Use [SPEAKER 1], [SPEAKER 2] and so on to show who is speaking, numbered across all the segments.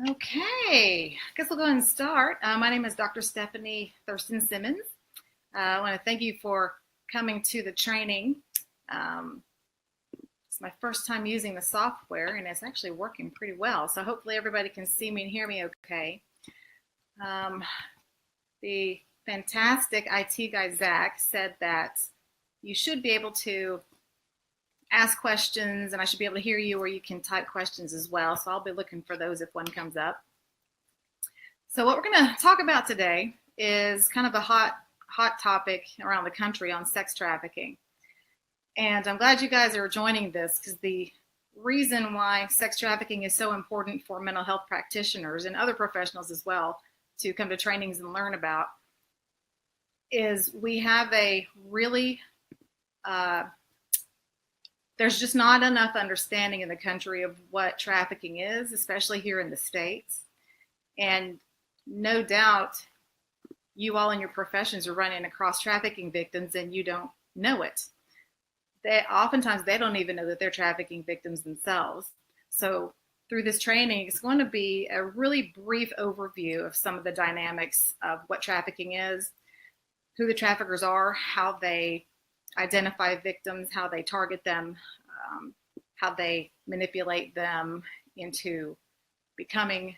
[SPEAKER 1] Okay, I guess we'll go ahead and start. My name is Dr. Stephanie Thurston-Simmons. I want to thank you for coming to the training. It's my first time using the software, and it's actually working pretty well. So hopefully everybody can see me and hear me okay. The fantastic IT guy, Zach, said that you should be able to ask questions and I should be able to hear you, or you can type questions as well. So I'll be looking for those if one comes up. So what we're going to talk about today is kind of a hot topic around the country on sex trafficking. And I'm glad you guys are joining this, because the reason why sex trafficking is so important for mental health practitioners and other professionals as well to come to trainings and learn about is we have a really there's just not enough understanding in the country of what trafficking is, especially here in the States. And no doubt you all in your professions are running across trafficking victims and you don't know it. Oftentimes they don't even know that they're trafficking victims themselves. So through this training, it's going to be a really brief overview of some of the dynamics of what trafficking is, who the traffickers are, how they identify victims, how they target them, how they manipulate them into becoming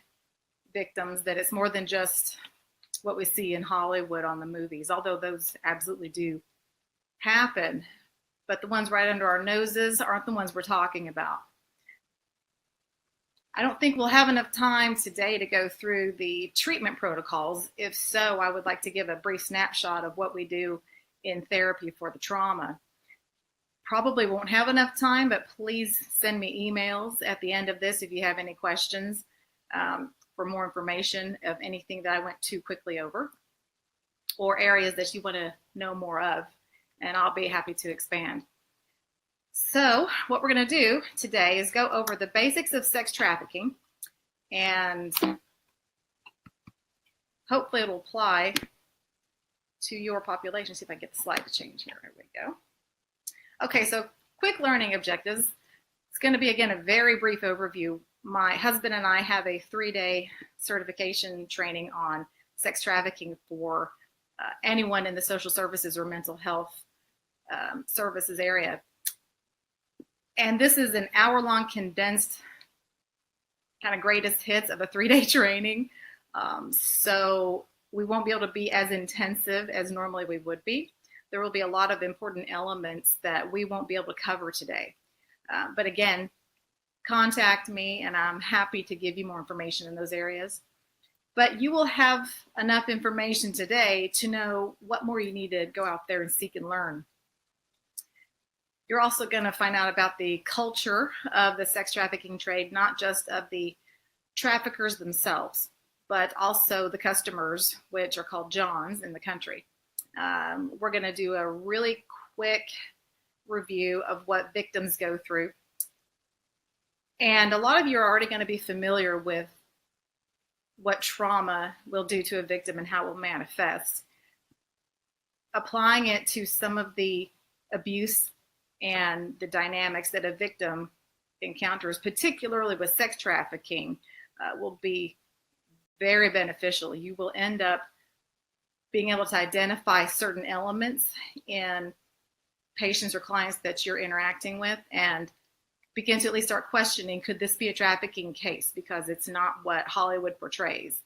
[SPEAKER 1] victims, that it's more than just what we see in Hollywood on the movies, although those absolutely do happen. But the ones right under our noses aren't the ones we're talking about. I don't think we'll have enough time today to go through the treatment protocols. If so, I would like to give a brief snapshot of what we do in therapy for the trauma. Probably won't have enough time, but please send me emails at the end of this if you have any questions for more information of anything that I went too quickly over, or areas that you want to know more of, and I'll be happy to expand. So what we're going to do today is go over the basics of sex trafficking, and hopefully it'll apply to your population. See if I can get the slide to change here. There we go. Okay, so quick learning objectives. It's going to be, again, a very brief overview. My husband and I have a 3-day certification training on sex trafficking for anyone in the social services or mental health services area. And this is an hour-long condensed kind of greatest hits of a 3-day training. So we won't be able to be as intensive as normally we would be. There will be a lot of important elements that we won't be able to cover today. But again, contact me and I'm happy to give you more information in those areas. But you will have enough information today to know what more you need to go out there and seek and learn. You're also going to find out about the culture of the sex trafficking trade, not just of the traffickers themselves, but also the customers, which are called Johns in the country. We're going to do a really quick review of what victims go through. And a lot of you are already going to be familiar with what trauma will do to a victim and how it will manifest. Applying it to some of the abuse and the dynamics that a victim encounters, particularly with sex trafficking, will be very beneficial. You will end up being able to identify certain elements in patients or clients that you're interacting with and begin to at least start questioning, could this be a trafficking case? Because it's not what Hollywood portrays.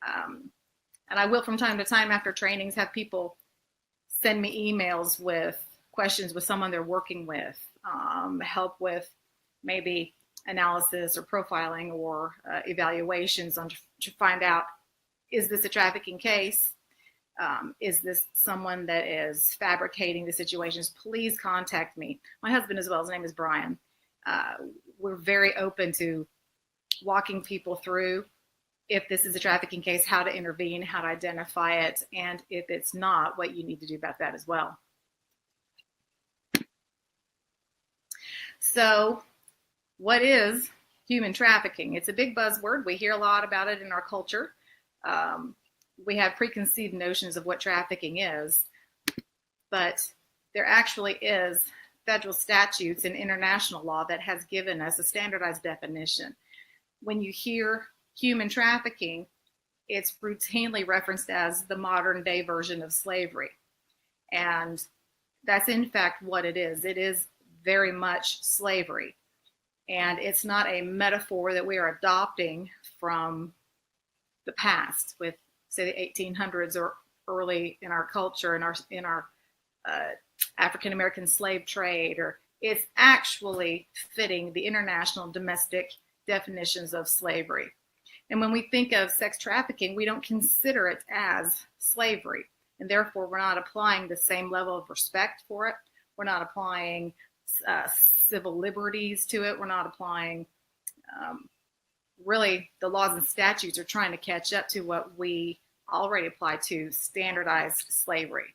[SPEAKER 1] And I will, from time to time after trainings, have people send me emails with questions with someone they're working with, help with maybe analysis or profiling or evaluations on to find out, is this a trafficking case? Is this someone that is fabricating the situations? Please contact me. My husband as well, his name is Brian. We're very open to walking people through, if this is a trafficking case, how to intervene, how to identify it, and if it's not, what you need to do about that as well. So what is human trafficking? It's a big buzzword. We hear a lot about it in our culture. We have preconceived notions of what trafficking is, but there actually is federal statutes and international law that has given us a standardized definition. When you hear human trafficking, it's routinely referenced as the modern day version of slavery. And that's in fact what it is. It is very much slavery. And it's not a metaphor that we are adopting from the past with, say, the 1800s or early in our culture, in our African American slave trade, or it's actually fitting the international domestic definitions of slavery. And when we think of sex trafficking, we don't consider it as slavery. And therefore, we're not applying the same level of respect for it. We're not applying civil liberties to it. We're not applying, really, the laws and statutes are trying to catch up to what we already apply to standardized slavery.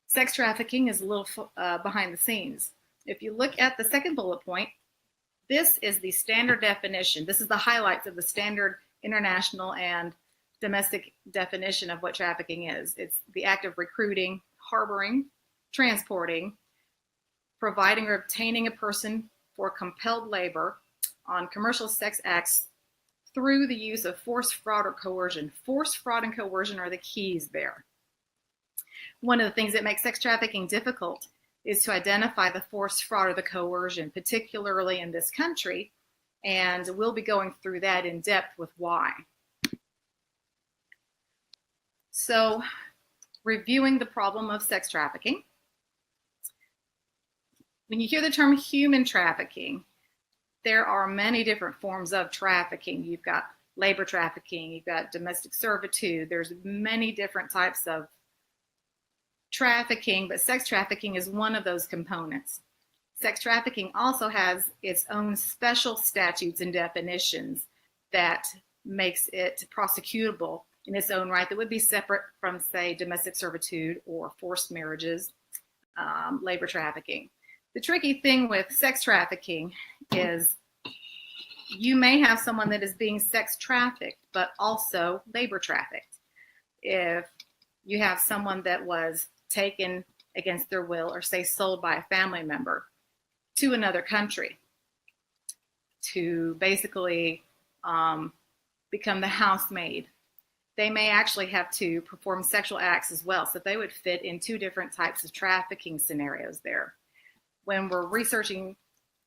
[SPEAKER 1] Sex trafficking is a little behind the scenes. If you look at the second bullet point, this is the standard definition. This is the highlights of the standard international and domestic definition of what trafficking is. It's the act of recruiting, harboring, transporting, providing or obtaining a person for compelled labor on commercial sex acts through the use of force, fraud, or coercion. Force, fraud, and coercion are the keys there. One of the things that makes sex trafficking difficult is to identify the force, fraud, or the coercion, particularly in this country, and we'll be going through that in depth with why. So, reviewing the problem of sex trafficking. When you hear the term human trafficking, there are many different forms of trafficking. You've got labor trafficking, you've got domestic servitude, there's many different types of trafficking, but sex trafficking is one of those components. Sex trafficking also has its own special statutes and definitions that makes it prosecutable in its own right that would be separate from, say, domestic servitude or forced marriages, labor trafficking. The tricky thing with sex trafficking is you may have someone that is being sex trafficked, but also labor trafficked. If you have someone that was taken against their will or, say, sold by a family member to another country to basically become the housemaid, they may actually have to perform sexual acts as well. So they would fit in two different types of trafficking scenarios there. When we're researching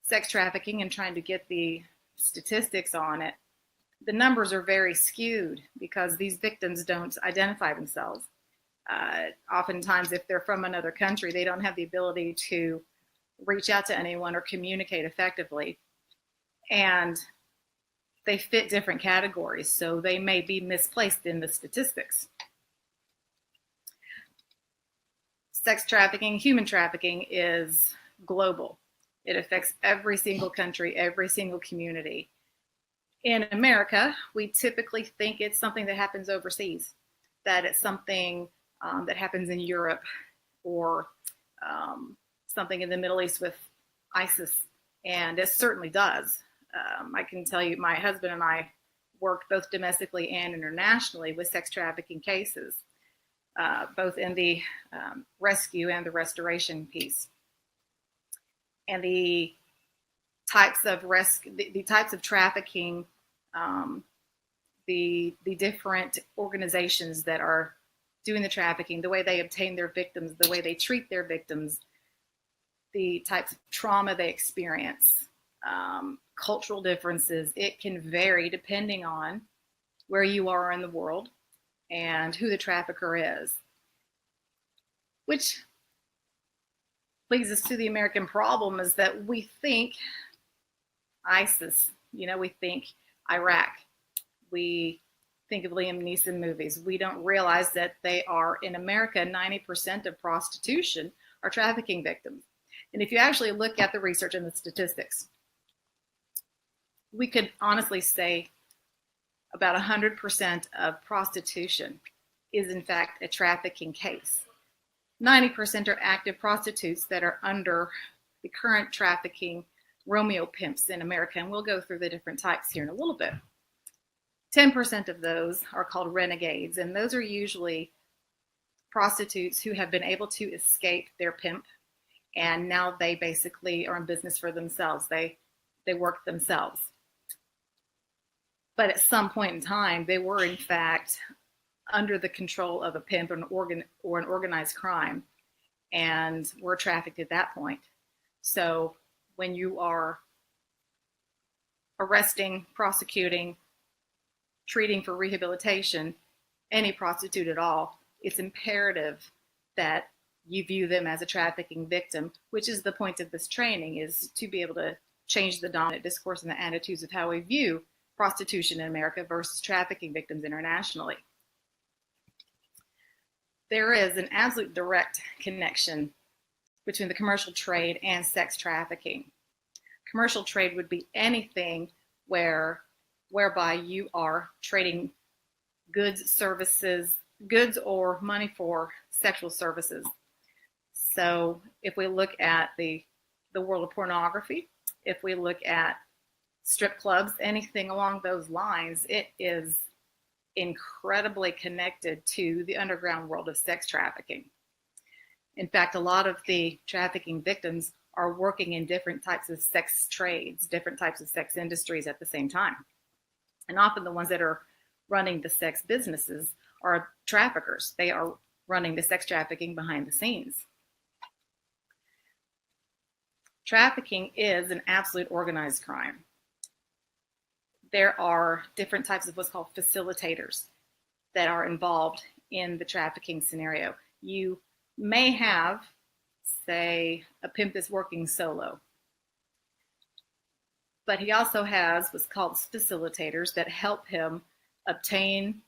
[SPEAKER 1] sex trafficking and trying to get the statistics on it, the numbers are very skewed because these victims don't identify themselves. Oftentimes, if they're from another country, they don't have the ability to reach out to anyone or communicate effectively. And they fit different categories, so they may be misplaced in the statistics. Sex trafficking, human trafficking is global. It affects every single country, every single community. In America, we typically think it's something that happens overseas, that it's something that happens in Europe or something in the Middle East with ISIS, and it certainly does. I can tell you my husband and I work both domestically and internationally with sex trafficking cases, both in the rescue and the restoration piece. And the types of the types of trafficking, the different organizations that are doing the trafficking, the way they obtain their victims, the way they treat their victims, the types of trauma they experience, cultural differences. It can vary depending on where you are in the world and who the trafficker is, which leads us to the American problem is that we think ISIS, we think Iraq, we think of Liam Neeson movies. We don't realize that they are, in America, 90% of prostitution are trafficking victims. And if you actually look at the research and the statistics, we could honestly say about 100% of prostitution is in fact a trafficking case. 90% are active prostitutes that are under the current trafficking Romeo pimps in America, and we'll go through the different types here in a little bit. 10% of those are called renegades, and those are usually prostitutes who have been able to escape their pimp, and now they basically are in business for themselves. They work themselves. But at some point in time, they were in fact under the control of a pimp or an organized crime, and were trafficked at that point. So when you are arresting, prosecuting, treating for rehabilitation, any prostitute at all, it's imperative that you view them as a trafficking victim, which is the point of this training, is to be able to change the dominant discourse and the attitudes of how we view prostitution in America versus trafficking victims internationally. There is an absolute direct connection between the commercial trade and sex trafficking. Commercial trade would be anything whereby you are trading goods, services, goods or money for sexual services. So if we look at the world of pornography, if we look at strip clubs, anything along those lines, it is incredibly connected to the underground world of sex trafficking. In fact, a lot of the trafficking victims are working in different types of sex trades, different types of sex industries at the same time. And often the ones that are running the sex businesses are traffickers. They are running the sex trafficking behind the scenes. Trafficking is an absolute organized crime. There are different types of what's called facilitators that are involved in the trafficking scenario. You may have, say, a pimp that's working solo, but he also has what's called facilitators that help him obtain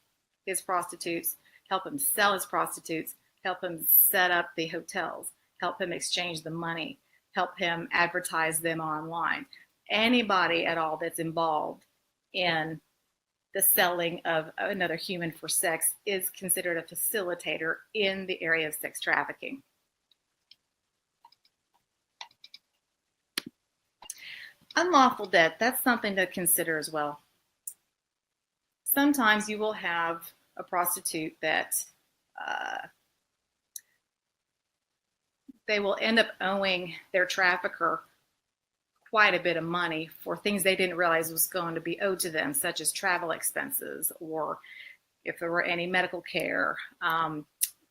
[SPEAKER 1] his prostitutes, help him sell his prostitutes, help him set up the hotels, help him exchange the money, help him advertise them online. Anybody at all that's involved in the selling of another human for sex is considered a facilitator in the area of sex trafficking. Unlawful debt, that's something to consider as well. Sometimes you will have a prostitute that they will end up owing their trafficker quite a bit of money for things they didn't realize was going to be owed to them, such as travel expenses, or if there were any medical care.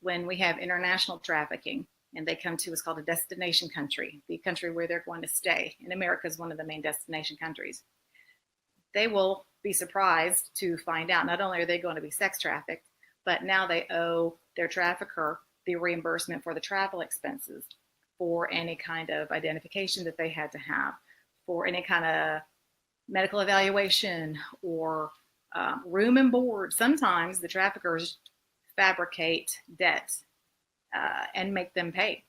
[SPEAKER 1] When we have international trafficking and they come to what's called a destination country, the country where they're going to stay, and America is one of the main destination countries, they will be surprised to find out not only are they going to be sex trafficked, but now they owe their trafficker the reimbursement for the travel expenses, for any kind of identification that they had to have, for any kind of medical evaluation, or room and board. Sometimes the traffickers fabricate debt and make them pay.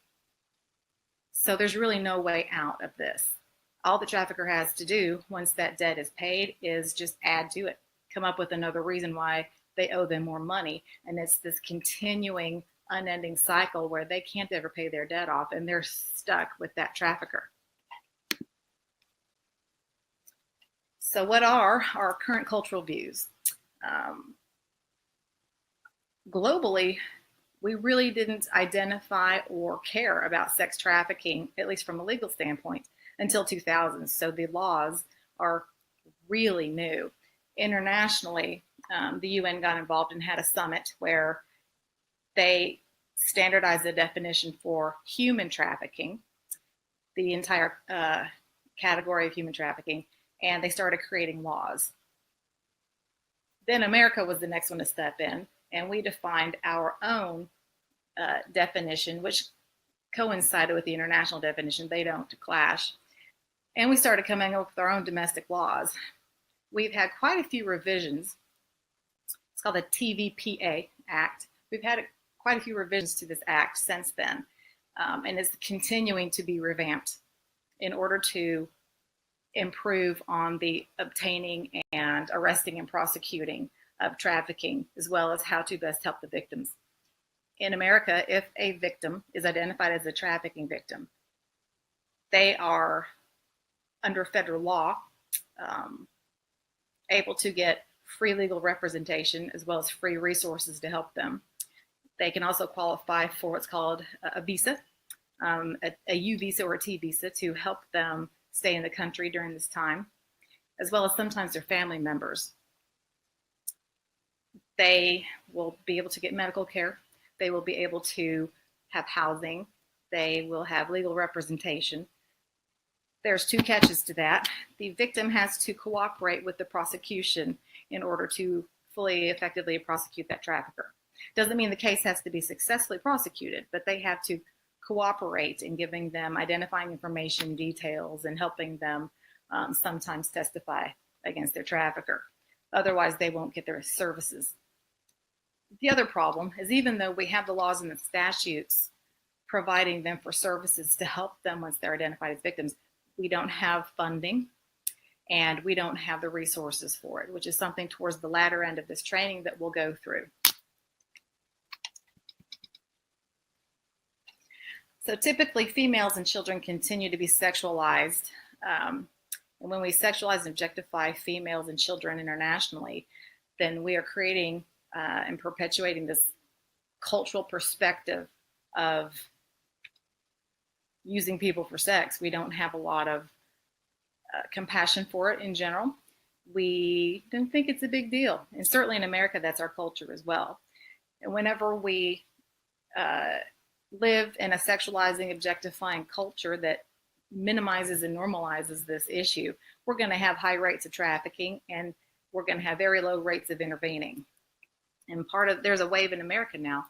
[SPEAKER 1] So there's really no way out of this. All the trafficker has to do once that debt is paid is just add to it, come up with another reason why they owe them more money. And it's this continuing, unending cycle where they can't ever pay their debt off and they're stuck with that trafficker. So what are our current cultural views? Globally, we really didn't identify or care about sex trafficking, at least from a legal standpoint, until 2000. So the laws are really new. Internationally, the UN got involved and had a summit where they standardized the definition for human trafficking, the entire category of human trafficking, and they started creating laws. Then America was the next one to step in, and we defined our own definition, which coincided with the international definition. They don't clash. And we started coming up with our own domestic laws. We've had quite a few revisions. It's called the TVPA Act. We've had quite a few revisions to this act since then, and it's continuing to be revamped in order to improve on the obtaining and arresting and prosecuting of trafficking, as well as how to best help the victims. In America, if a victim is identified as a trafficking victim, they are, under federal law, able to get free legal representation as well as free resources to help them. They can also qualify for what's called a visa, a U visa or a T visa, to help them stay in the country during this time, as well as sometimes their family members. They will be able to get medical care. They will be able to have housing. They will have legal representation. There's two catches to that. The victim has to cooperate with the prosecution in order to fully effectively prosecute that trafficker. Doesn't mean the case has to be successfully prosecuted, but they have to cooperate in giving them identifying information, details, and helping them sometimes testify against their trafficker. Otherwise, they won't get their services. The other problem is, even though we have the laws and the statutes providing them for services to help them once they're identified as victims, we don't have funding and we don't have the resources for it, which is something towards the latter end of this training that we'll go through. So typically, females and children continue to be sexualized. And when we sexualize and objectify females and children internationally, then we are creating and perpetuating this cultural perspective of using people for sex. We don't have a lot of compassion for it in general. We don't think it's a big deal. And certainly in America, that's our culture as well. And whenever we live in a sexualizing, objectifying culture that minimizes and normalizes this issue, we're going to have high rates of trafficking, and we're going to have very low rates of intervening. And there's a wave in America now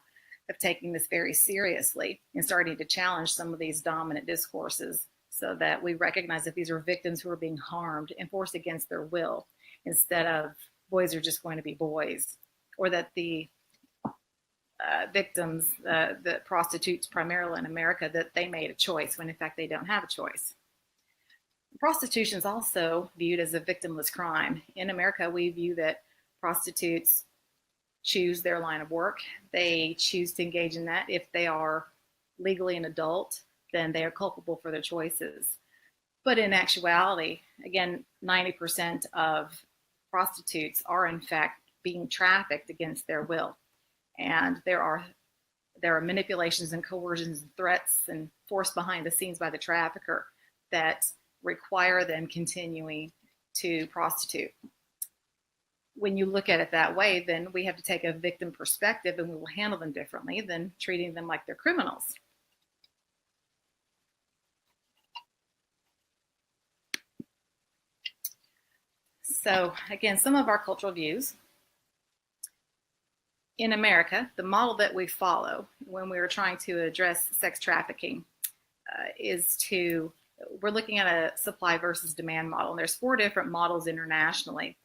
[SPEAKER 1] of taking this very seriously and starting to challenge some of these dominant discourses, so that we recognize that these are victims who are being harmed and forced against their will, instead of boys are just going to be boys, or that the victims, the prostitutes primarily in America, that they made a choice when in fact they don't have a choice. Prostitution is also viewed as a victimless crime. In America, we view that prostitutes choose their line of work. They choose to engage in that. If they are legally an adult, then they are culpable for their choices. But in actuality, again, 90% of prostitutes are in fact being trafficked against their will. And there are manipulations and coercions and threats and force behind the scenes by the trafficker that require them continuing to prostitute. When you look at it that way, then we have to take a victim perspective, and we will handle them differently than treating them like they're criminals. So again, some of our cultural views. In America, the model that we follow when we are trying to address sex trafficking we're looking at a supply versus demand model. And there's 4 different models internationally.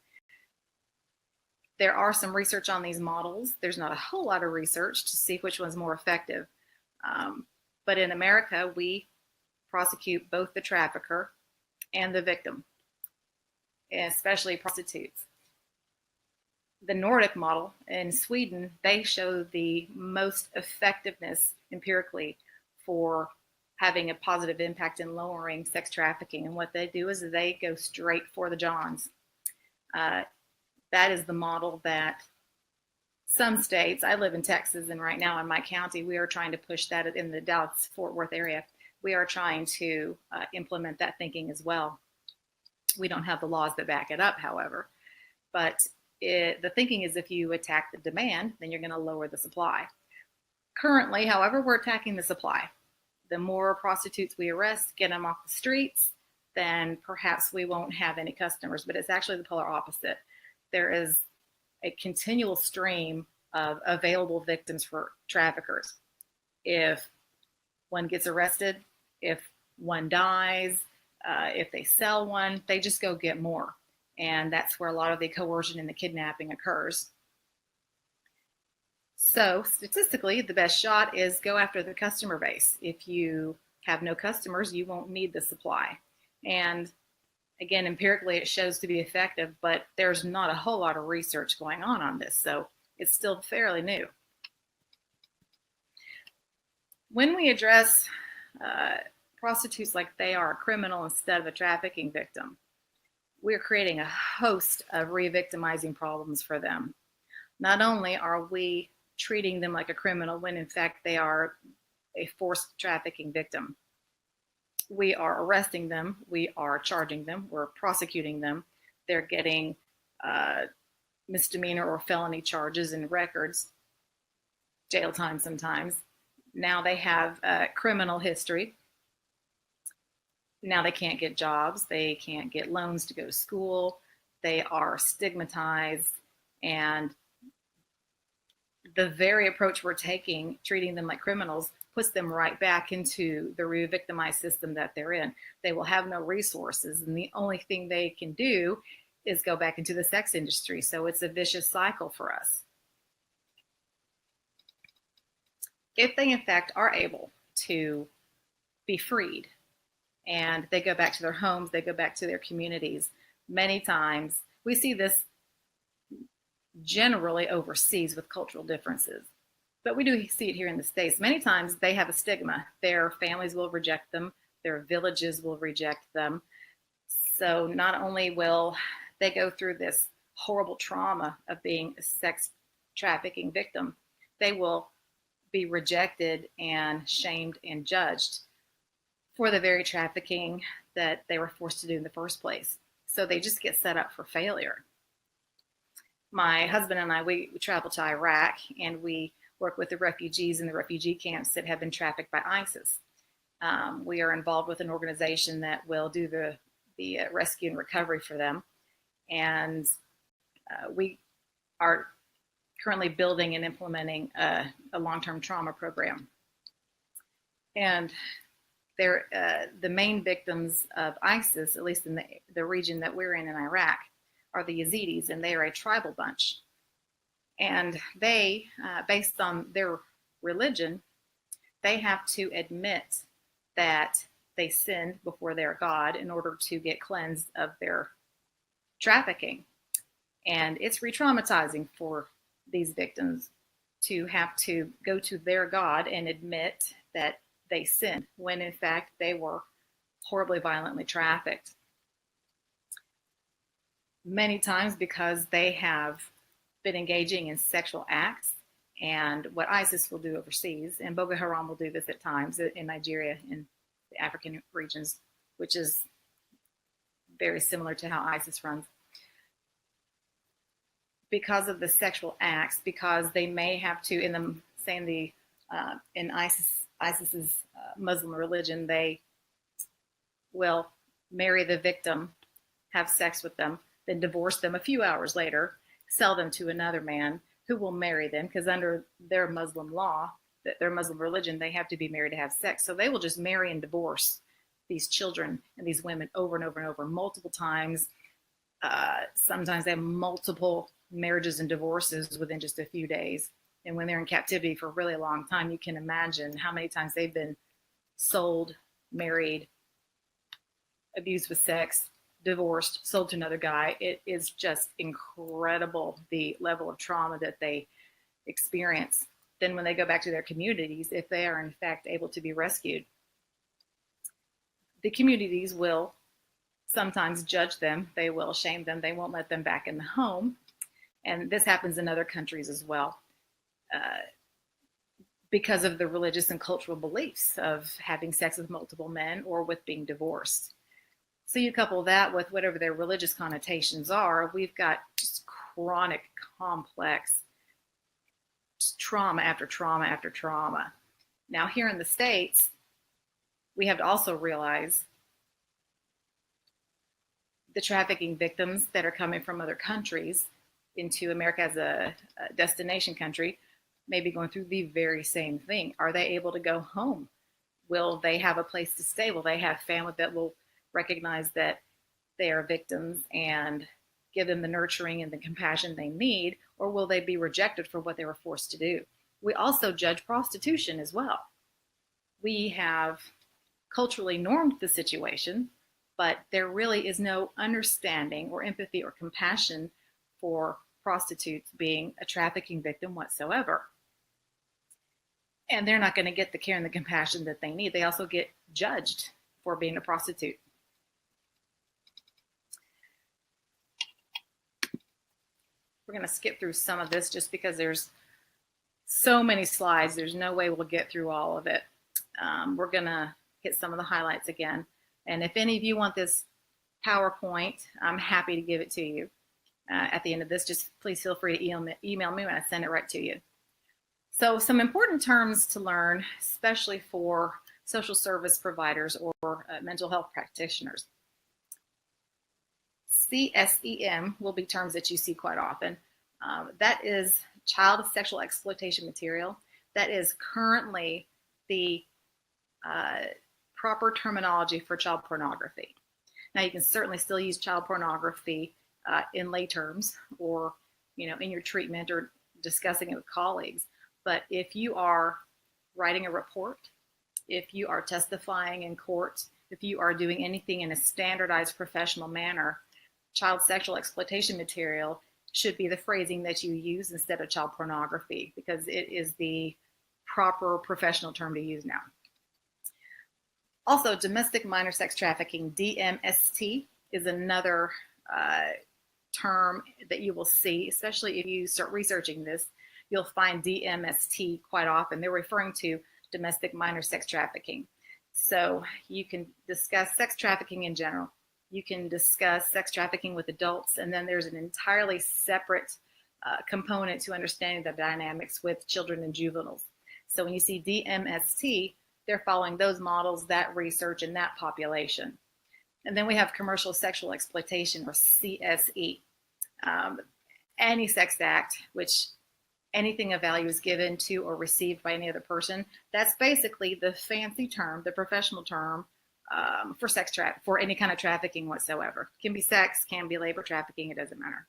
[SPEAKER 1] There are some research on these models. There's not a whole lot of research to see which one's more effective. But in America, we prosecute both the trafficker and the victim, especially prostitutes. The Nordic model in Sweden, they show the most effectiveness empirically for having a positive impact in lowering sex trafficking. And what they do is they go straight for the Johns. That is the model that some states, I live in Texas, and right now in my county, we are trying to push that in the Dallas-Fort Worth area. We are trying to implement that thinking as well. We don't have the laws that back it up, however. But the thinking is, if you attack the demand, then you're going to lower the supply. Currently, however, we're attacking the supply. The more prostitutes we arrest, get them off the streets, then perhaps we won't have any customers. But it's actually the polar opposite. There is a continual stream of available victims for traffickers. If one gets arrested, if one dies, if they sell one, they just go get more. And that's where a lot of the coercion and the kidnapping occurs. So statistically, the best shot is go after the customer base. If you have no customers, you won't need the supply. And again, empirically, it shows to be effective, but there's not a whole lot of research going on this, so it's still fairly new. When we address prostitutes like they are a criminal instead of a trafficking victim, we're creating a host of re-victimizing problems for them. Not only are we treating them like a criminal when in fact they are a forced trafficking victim, we are arresting them, we are charging them, we're prosecuting them, they're getting misdemeanor or felony charges and records, jail time sometimes. Now they have criminal history. Now they can't get jobs. They can't get loans to go to school. They are stigmatized. And the very approach we're taking, treating them like criminals, puts them right back into the re-victimized system that they're in. They will have no resources, and the only thing they can do is go back into the sex industry. So it's a vicious cycle for us. If they, in fact, are able to be freed and they go back to their homes, they go back to their communities, many times we see this generally overseas with cultural differences, but we do see it here in the States. Many times they have a stigma. Their families will reject them. Their villages will reject them. So not only will they go through this horrible trauma of being a sex trafficking victim, they will be rejected and shamed and judged for the very trafficking that they were forced to do in the first place. So they just get set up for failure. My husband and I, we travel to Iraq, and we work with the refugees in the refugee camps that have been trafficked by ISIS. We are involved with an organization that will do the rescue and recovery for them. And we are currently building and implementing a long-term trauma program. And they're the main victims of ISIS, at least in the region that we're in Iraq, are the Yazidis, and they are a tribal bunch. And they, based on their religion, they have to admit that they sinned before their God in order to get cleansed of their trafficking. And it's re-traumatizing for these victims to have to go to their God and admit that they sinned when in fact they were horribly violently trafficked. Many times because they have been engaging in sexual acts, and what ISIS will do overseas, and Boko Haram will do this at times in Nigeria, in the African regions, which is very similar to how ISIS runs. Because of the sexual acts, because they may have to, in ISIS's Muslim religion, they will marry the victim, have sex with them, then divorce them a few hours later, sell them to another man who will marry them, because under their Muslim law, their Muslim religion, they have to be married to have sex. So they will just marry and divorce these children and these women over and over and over, multiple times. Sometimes they have multiple marriages and divorces within just a few days. And when they're in captivity for a really long time, you can imagine how many times they've been sold, married, abused with sex, divorced, sold to another guy. It is just incredible, the level of trauma that they experience. Then when they go back to their communities, if they are in fact able to be rescued, the communities will sometimes judge them. They will shame them. They won't let them back in the home. And this happens in other countries as well, because of the religious and cultural beliefs of having sex with multiple men or with being divorced. So you couple that with whatever their religious connotations are, we've got just chronic, complex trauma after trauma after trauma. Now here in the States, we have to also realize the trafficking victims that are coming from other countries into America as a destination country may be going through the very same thing. Are they able to go home? Will they have a place to stay? Will they have family that will recognize that they are victims and give them the nurturing and the compassion they need? Or will they be rejected for what they were forced to do? We also judge prostitution as well. We have culturally normed the situation, but there really is no understanding or empathy or compassion for prostitutes being a trafficking victim whatsoever. And they're not going to get the care and the compassion that they need. They also get judged for being a prostitute. We're going to skip through some of this just because there's so many slides. There's no way we'll get through all of it. We're going to hit some of the highlights again. And if any of you want this PowerPoint, I'm happy to give it to you. at the end of this. Just please feel free to email me when I send it right to you. So some important terms to learn, especially for social service providers or mental health practitioners. CSEM will be terms that you see quite often. That is child sexual exploitation material. That is currently the proper terminology for child pornography. Now, you can certainly still use child pornography in lay terms, or in your treatment or discussing it with colleagues. But if you are writing a report, if you are testifying in court, if you are doing anything in a standardized professional manner, child sexual exploitation material should be the phrasing that you use instead of child pornography, because it is the proper professional term to use now. Also, domestic minor sex trafficking, DMST, is another term that you will see, especially if you start researching this. You'll find DMST quite often. They're referring to domestic minor sex trafficking. So you can discuss sex trafficking in general. You can discuss sex trafficking with adults, and then there's an entirely separate component to understanding the dynamics with children and juveniles. So when you see DMST, they're following those models, that research, and that population. And then we have commercial sexual exploitation, or CSE. Any sex act, which anything of value is given to or received by any other person. That's basically the fancy term, the professional term for any kind of trafficking whatsoever. Can be sex, can be labor trafficking, it doesn't matter.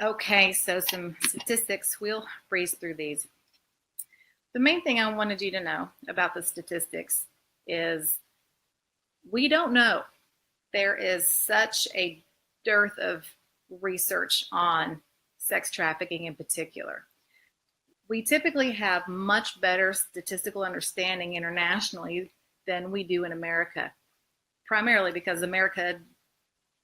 [SPEAKER 1] Okay, so some statistics. We'll breeze through these. The main thing I wanted you to know about the statistics is we don't know. There is such a dearth of research on sex trafficking in particular. We typically have much better statistical understanding internationally than we do in America, primarily because America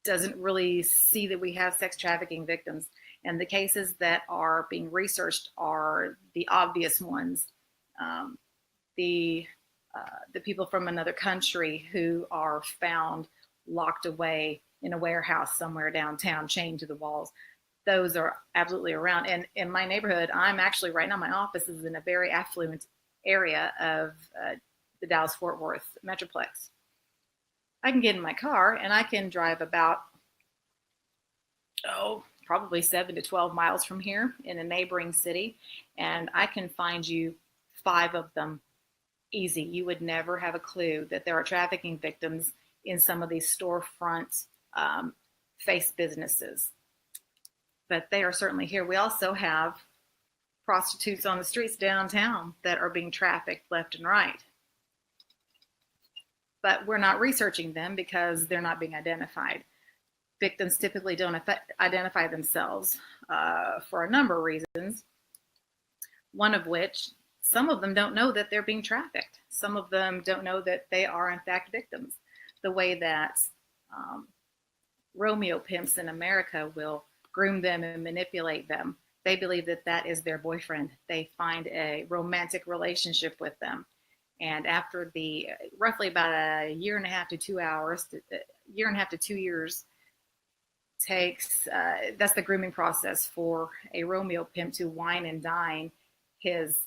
[SPEAKER 1] doesn't really see that we have sex trafficking victims. And the cases that are being researched are the obvious ones. The people from another country who are found locked away in a warehouse somewhere downtown, chained to the walls. Those are absolutely around. And in my neighborhood, I'm actually right now, my office is in a very affluent area of the Dallas-Fort Worth Metroplex. I can get in my car and I can drive about, probably 7 to 12 miles from here in a neighboring city, and I can find you 5 of them easy. You would never have a clue that there are trafficking victims in some of these storefront face businesses. But they are certainly here. We also have prostitutes on the streets downtown that are being trafficked left and right. But we're not researching them because they're not being identified. Victims typically don't identify themselves for a number of reasons. One of which, some of them don't know that they're being trafficked. Some of them don't know that they are in fact victims. The way that Romeo pimps in America will groom them and manipulate them. They believe that that is their boyfriend. They find a romantic relationship with them. And after the roughly about a year and a half to 2 years takes, that's the grooming process for a Romeo pimp to wine and dine his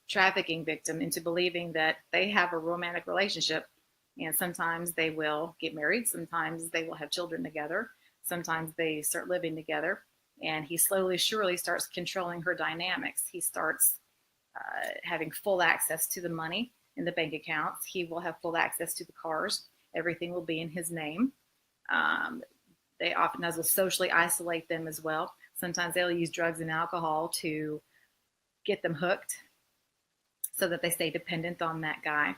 [SPEAKER 1] trafficking victim into believing that they have a romantic relationship. And sometimes they will get married. Sometimes they will have children together. Sometimes they start living together. And he slowly, surely starts controlling her dynamics. He starts having full access to the money in the bank accounts. He will have full access to the cars. Everything will be in his name. They often will socially isolate them as well. Sometimes they'll use drugs and alcohol to get them hooked so that they stay dependent on that guy.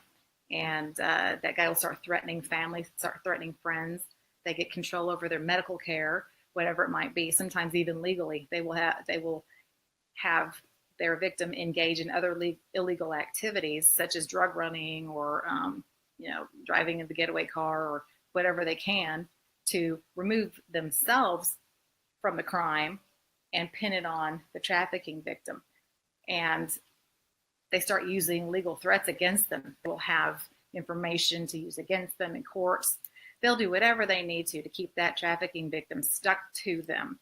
[SPEAKER 1] And that guy will start threatening family, start threatening friends. They get control over their medical care, whatever it might be. Sometimes even legally, they will have their victim engage in other illegal activities, such as drug running or driving in the getaway car or whatever they can to remove themselves from the crime and pin it on the trafficking victim. And they start using legal threats against them. They will have information to use against them in courts. they'll do whatever they need to keep that trafficking victim stuck to them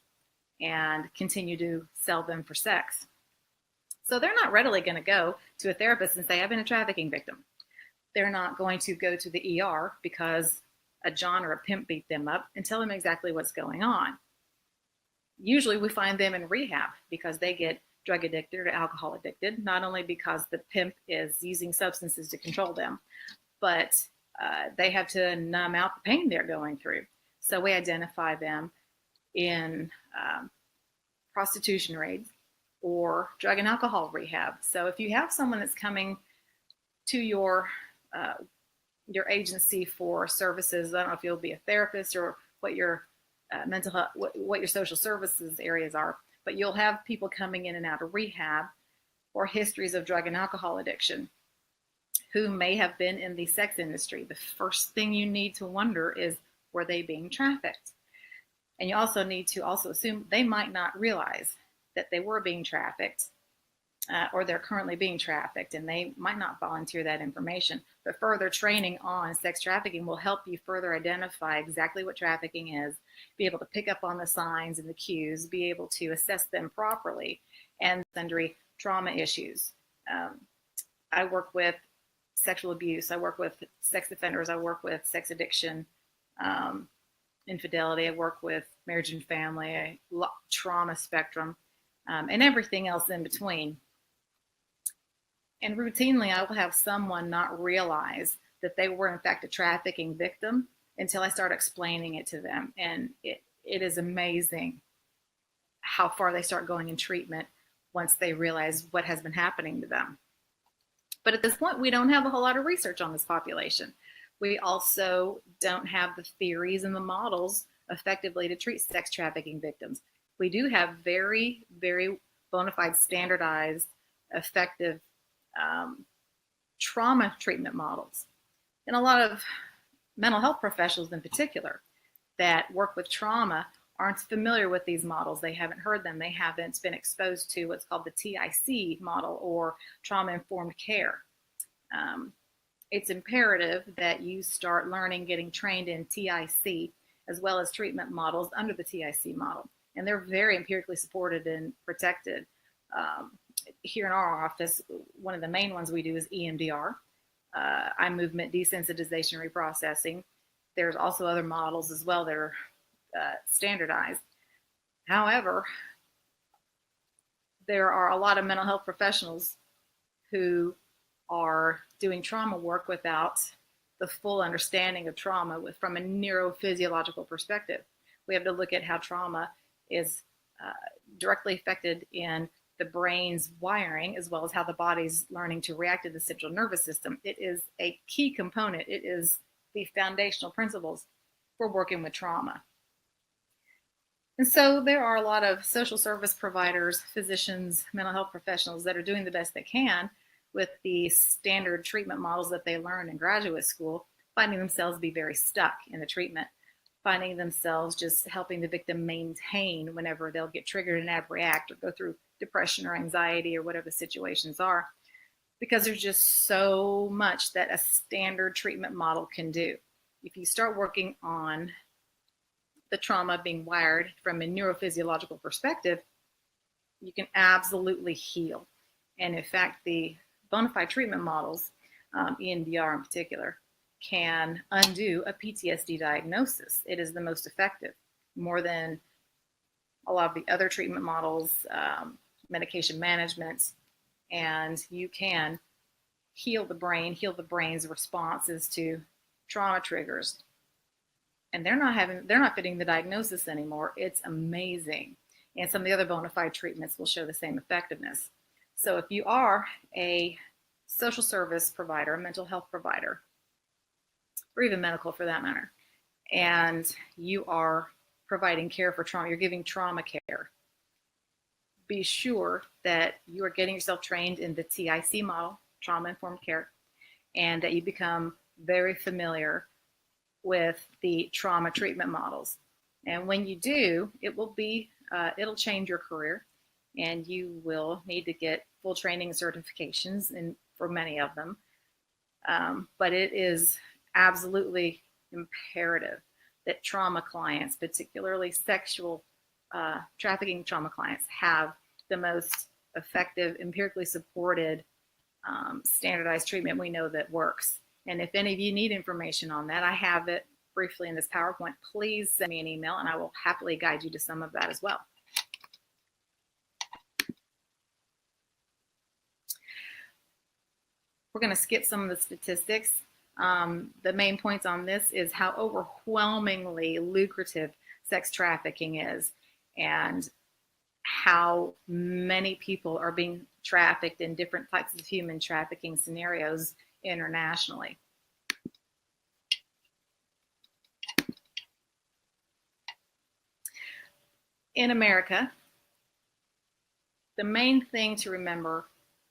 [SPEAKER 1] and continue to sell them for sex. So they're not readily going to go to a therapist and say, I've been a trafficking victim. They're not going to go to the ER because a John or a pimp beat them up and tell them exactly what's going on. Usually we find them in rehab because they get drug addicted or alcohol addicted, not only because the pimp is using substances to control them, but they have to numb out the pain they're going through. So we identify them in prostitution raids or drug and alcohol rehab. So if you have someone that's coming to your agency for services, I don't know if you'll be a therapist or what your mental health, what your social services areas are, but you'll have people coming in and out of rehab or histories of drug and alcohol addiction who may have been in the sex industry. The first thing you need to wonder is, were they being trafficked? And you also need to also assume they might not realize that they were being trafficked or they're currently being trafficked, and they might not volunteer that information. But further training on sex trafficking will help you further identify exactly what trafficking is, be able to pick up on the signs and the cues, be able to assess them properly, and sundry trauma issues. I work with sexual abuse, I work with sex offenders, I work with sex addiction, infidelity, I work with marriage and family, trauma spectrum, and everything else in between. And routinely, I will have someone not realize that they were in fact a trafficking victim until I start explaining it to them. And it is amazing how far they start going in treatment once they realize what has been happening to them. But at this point, we don't have a whole lot of research on this population. We also don't have the theories and the models effectively to treat sex trafficking victims. We do have very, very bona fide, standardized, effective trauma treatment models. And a lot of mental health professionals in particular that work with trauma aren't familiar with these models. They haven't heard them. They haven't been exposed to what's called the TIC model, or trauma-informed care. It's imperative that you start learning, getting trained in TIC, as well as treatment models under the TIC model. And they're very empirically supported and protected. Here in our office, one of the main ones we do is EMDR, eye movement desensitization reprocessing. There's also other models as well that are standardized. However, there are a lot of mental health professionals who are doing trauma work without the full understanding of trauma from a neurophysiological perspective. We have to look at how trauma is directly affected in the brain's wiring, as well as how the body's learning to react to the central nervous system. It is a key component. It is the foundational principles for working with trauma. And so there are a lot of social service providers, physicians, mental health professionals that are doing the best they can with the standard treatment models that they learn in graduate school, finding themselves be very stuck in the treatment, finding themselves just helping the victim maintain whenever they'll get triggered and abreact or go through depression or anxiety or whatever the situations are, because there's just so much that a standard treatment model can do. If you start working on the trauma being wired from a neurophysiological perspective, you can absolutely heal. And in fact, the bona fide treatment models, EMDR in particular, can undo a PTSD diagnosis. It is the most effective, more than a lot of the other treatment models, medication management, and you can heal the brain's responses to trauma triggers. And they're not fitting the diagnosis anymore. It's amazing. And some of the other bona fide treatments will show the same effectiveness. So if you are a social service provider, a mental health provider, or even medical for that matter, and you are providing care for trauma, you're giving trauma care, be sure that you are getting yourself trained in the TIC model, trauma-informed care, and that you become very familiar with the trauma treatment models. And when you do, it'll change your career, and you will need to get full training and certifications for many of them. But it is absolutely imperative that trauma clients, particularly sexual trafficking trauma clients, have the most effective, empirically supported, standardized treatment we know that works. And if any of you need information on that, I have it briefly in this PowerPoint. Please send me an email and I will happily guide you to some of that as well. We're going to skip some of the statistics. The main points on this is how overwhelmingly lucrative sex trafficking is and how many people are being trafficked in different types of human trafficking scenarios internationally. In America, the main thing to remember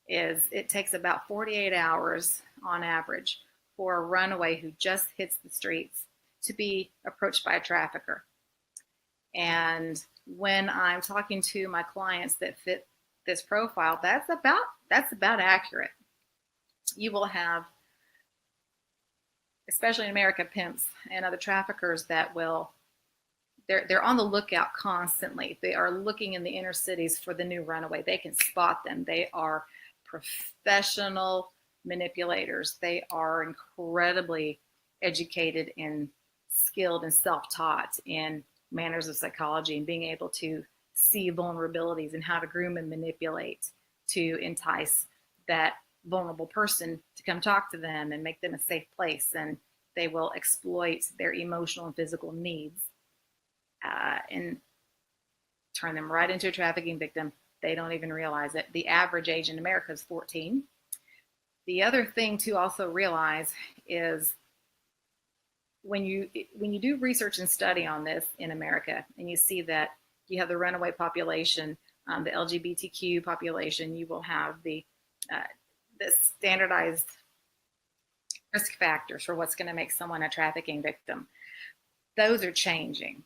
[SPEAKER 1] is it takes about 48 hours on average for a runaway who just hits the streets to be approached by a trafficker. And when I'm talking to my clients that fit this profile, that's about accurate. You will have, especially in America, pimps and other traffickers that will, they're on the lookout constantly. They are looking in the inner cities for the new runaway. They can spot them. They are professional manipulators. They are incredibly educated and skilled and self-taught in manners of psychology and being able to see vulnerabilities and how to groom and manipulate to entice that vulnerable person to come talk to them and make them a safe place. And they will exploit their emotional and physical needs and turn them right into a trafficking victim. They don't even realize it. The average age in America is 14. The other thing to also realize is when you do research and study on this in America, and you see that you have the runaway population, the LGBTQ population, you will have the standardized risk factors for what's going to make someone a trafficking victim. Those are changing.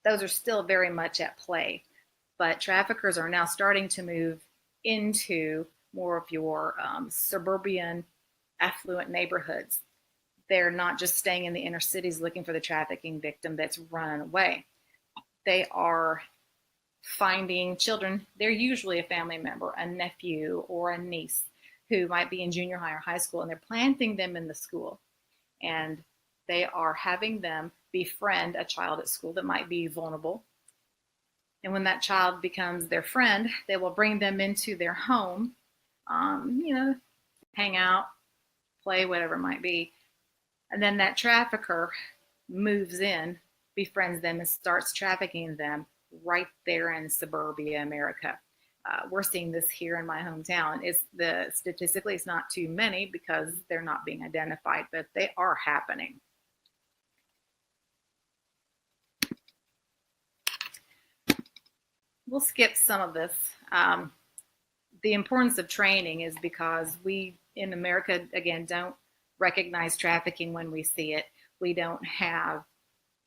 [SPEAKER 1] Those are still very much at play, but traffickers are now starting to move into more of your suburban, affluent neighborhoods. They're not just staying in the inner cities looking for the trafficking victim that's run away. They are finding children. They're usually a family member, a nephew or a niece who might be in junior high or high school, and they're planting them in the school. And they are having them befriend a child at school that might be vulnerable. And when that child becomes their friend, they will bring them into their home, hang out, play, whatever it might be. And then that trafficker moves in, befriends them, and starts trafficking them right there in suburbia America. We're seeing this here in my hometown. Statistically, it's not too many because they're not being identified, but they are happening. We'll skip some of this. The importance of training is because we in America, again, don't recognize trafficking when we see it. We don't have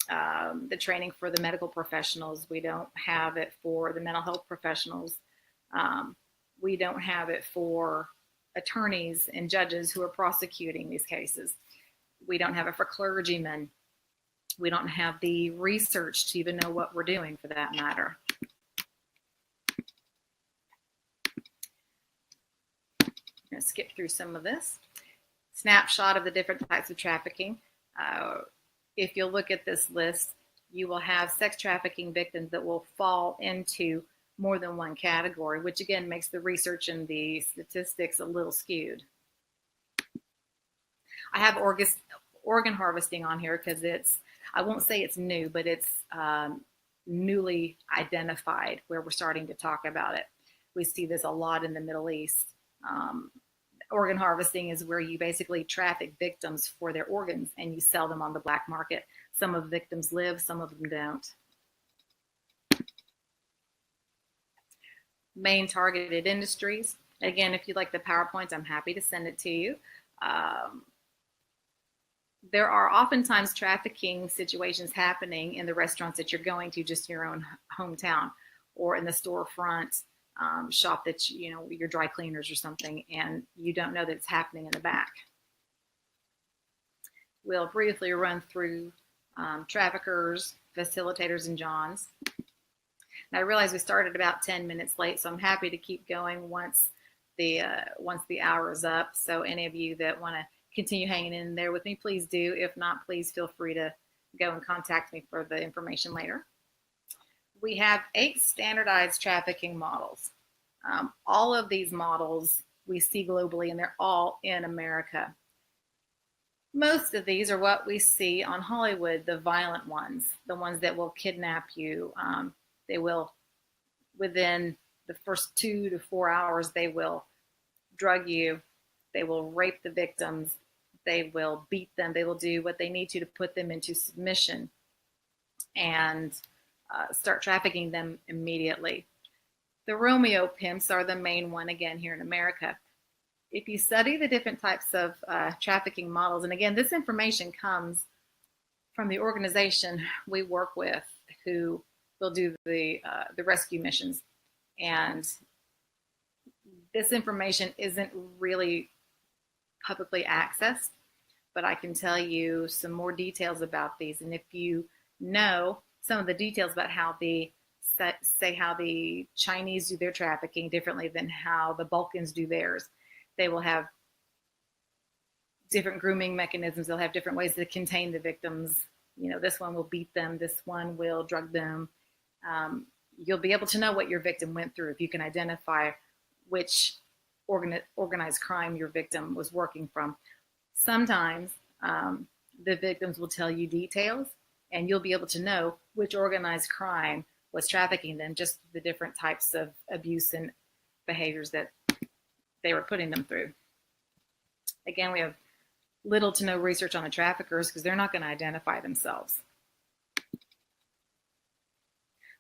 [SPEAKER 1] the training for the medical professionals. We don't have it for the mental health professionals. We don't have it for attorneys and judges who are prosecuting these cases. We don't have it for clergymen. We don't have the research to even know what we're doing, for that matter. I'm going to skip through some of this. Snapshot of the different types of trafficking. If you look at this list, you will have sex trafficking victims that will fall into more than one category, which again makes the research and the statistics a little skewed. I have organ harvesting on here because I won't say it's new, but it's newly identified where we're starting to talk about it. We see this a lot in the Middle East. Organ harvesting is where you basically traffic victims for their organs and you sell them on the black market. Some of the victims live, some of them don't. Main targeted industries. Again, if you like the PowerPoints, I'm happy to send it to you. There are oftentimes trafficking situations happening in the restaurants that you're going to just in your own hometown, or in the storefront shop that your dry cleaners or something, and you don't know that it's happening in the back. we'll briefly run through traffickers, facilitators, and Johns. And I realize we started about 10 minutes late, so I'm happy to keep going once the hour is up. So any of you that want to continue hanging in there with me, please do. If not, please feel free to go and contact me for the information later. We have 8 standardized trafficking models. All of these models we see globally, and they're all in America. Most of these are what we see on Hollywood, the violent ones, the ones that will kidnap you. They will, within the first 2 to 4 hours, they will drug you. They will rape the victims. They will beat them. They will do what they need to put them into submission and start trafficking them immediately. The Romeo pimps are the main one again here in America. If you study the different types of trafficking models, and again, this information comes from the organization we work with who will do the rescue missions. And this information isn't really publicly accessed, but I can tell you some more details about these. And if you know some of the details about how how the Chinese do their trafficking differently than how the Balkans do theirs, they will have different grooming mechanisms. They'll have different ways to contain the victims. You know, this one will beat them. This one will drug them. You'll be able to know what your victim went through if you can identify which organized crime your victim was working from. Sometimes the victims will tell you details, and you'll be able to know which organized crime was trafficking them, just the different types of abuse and behaviors that they were putting them through. Again, we have little to no research on the traffickers because they're not going to identify themselves.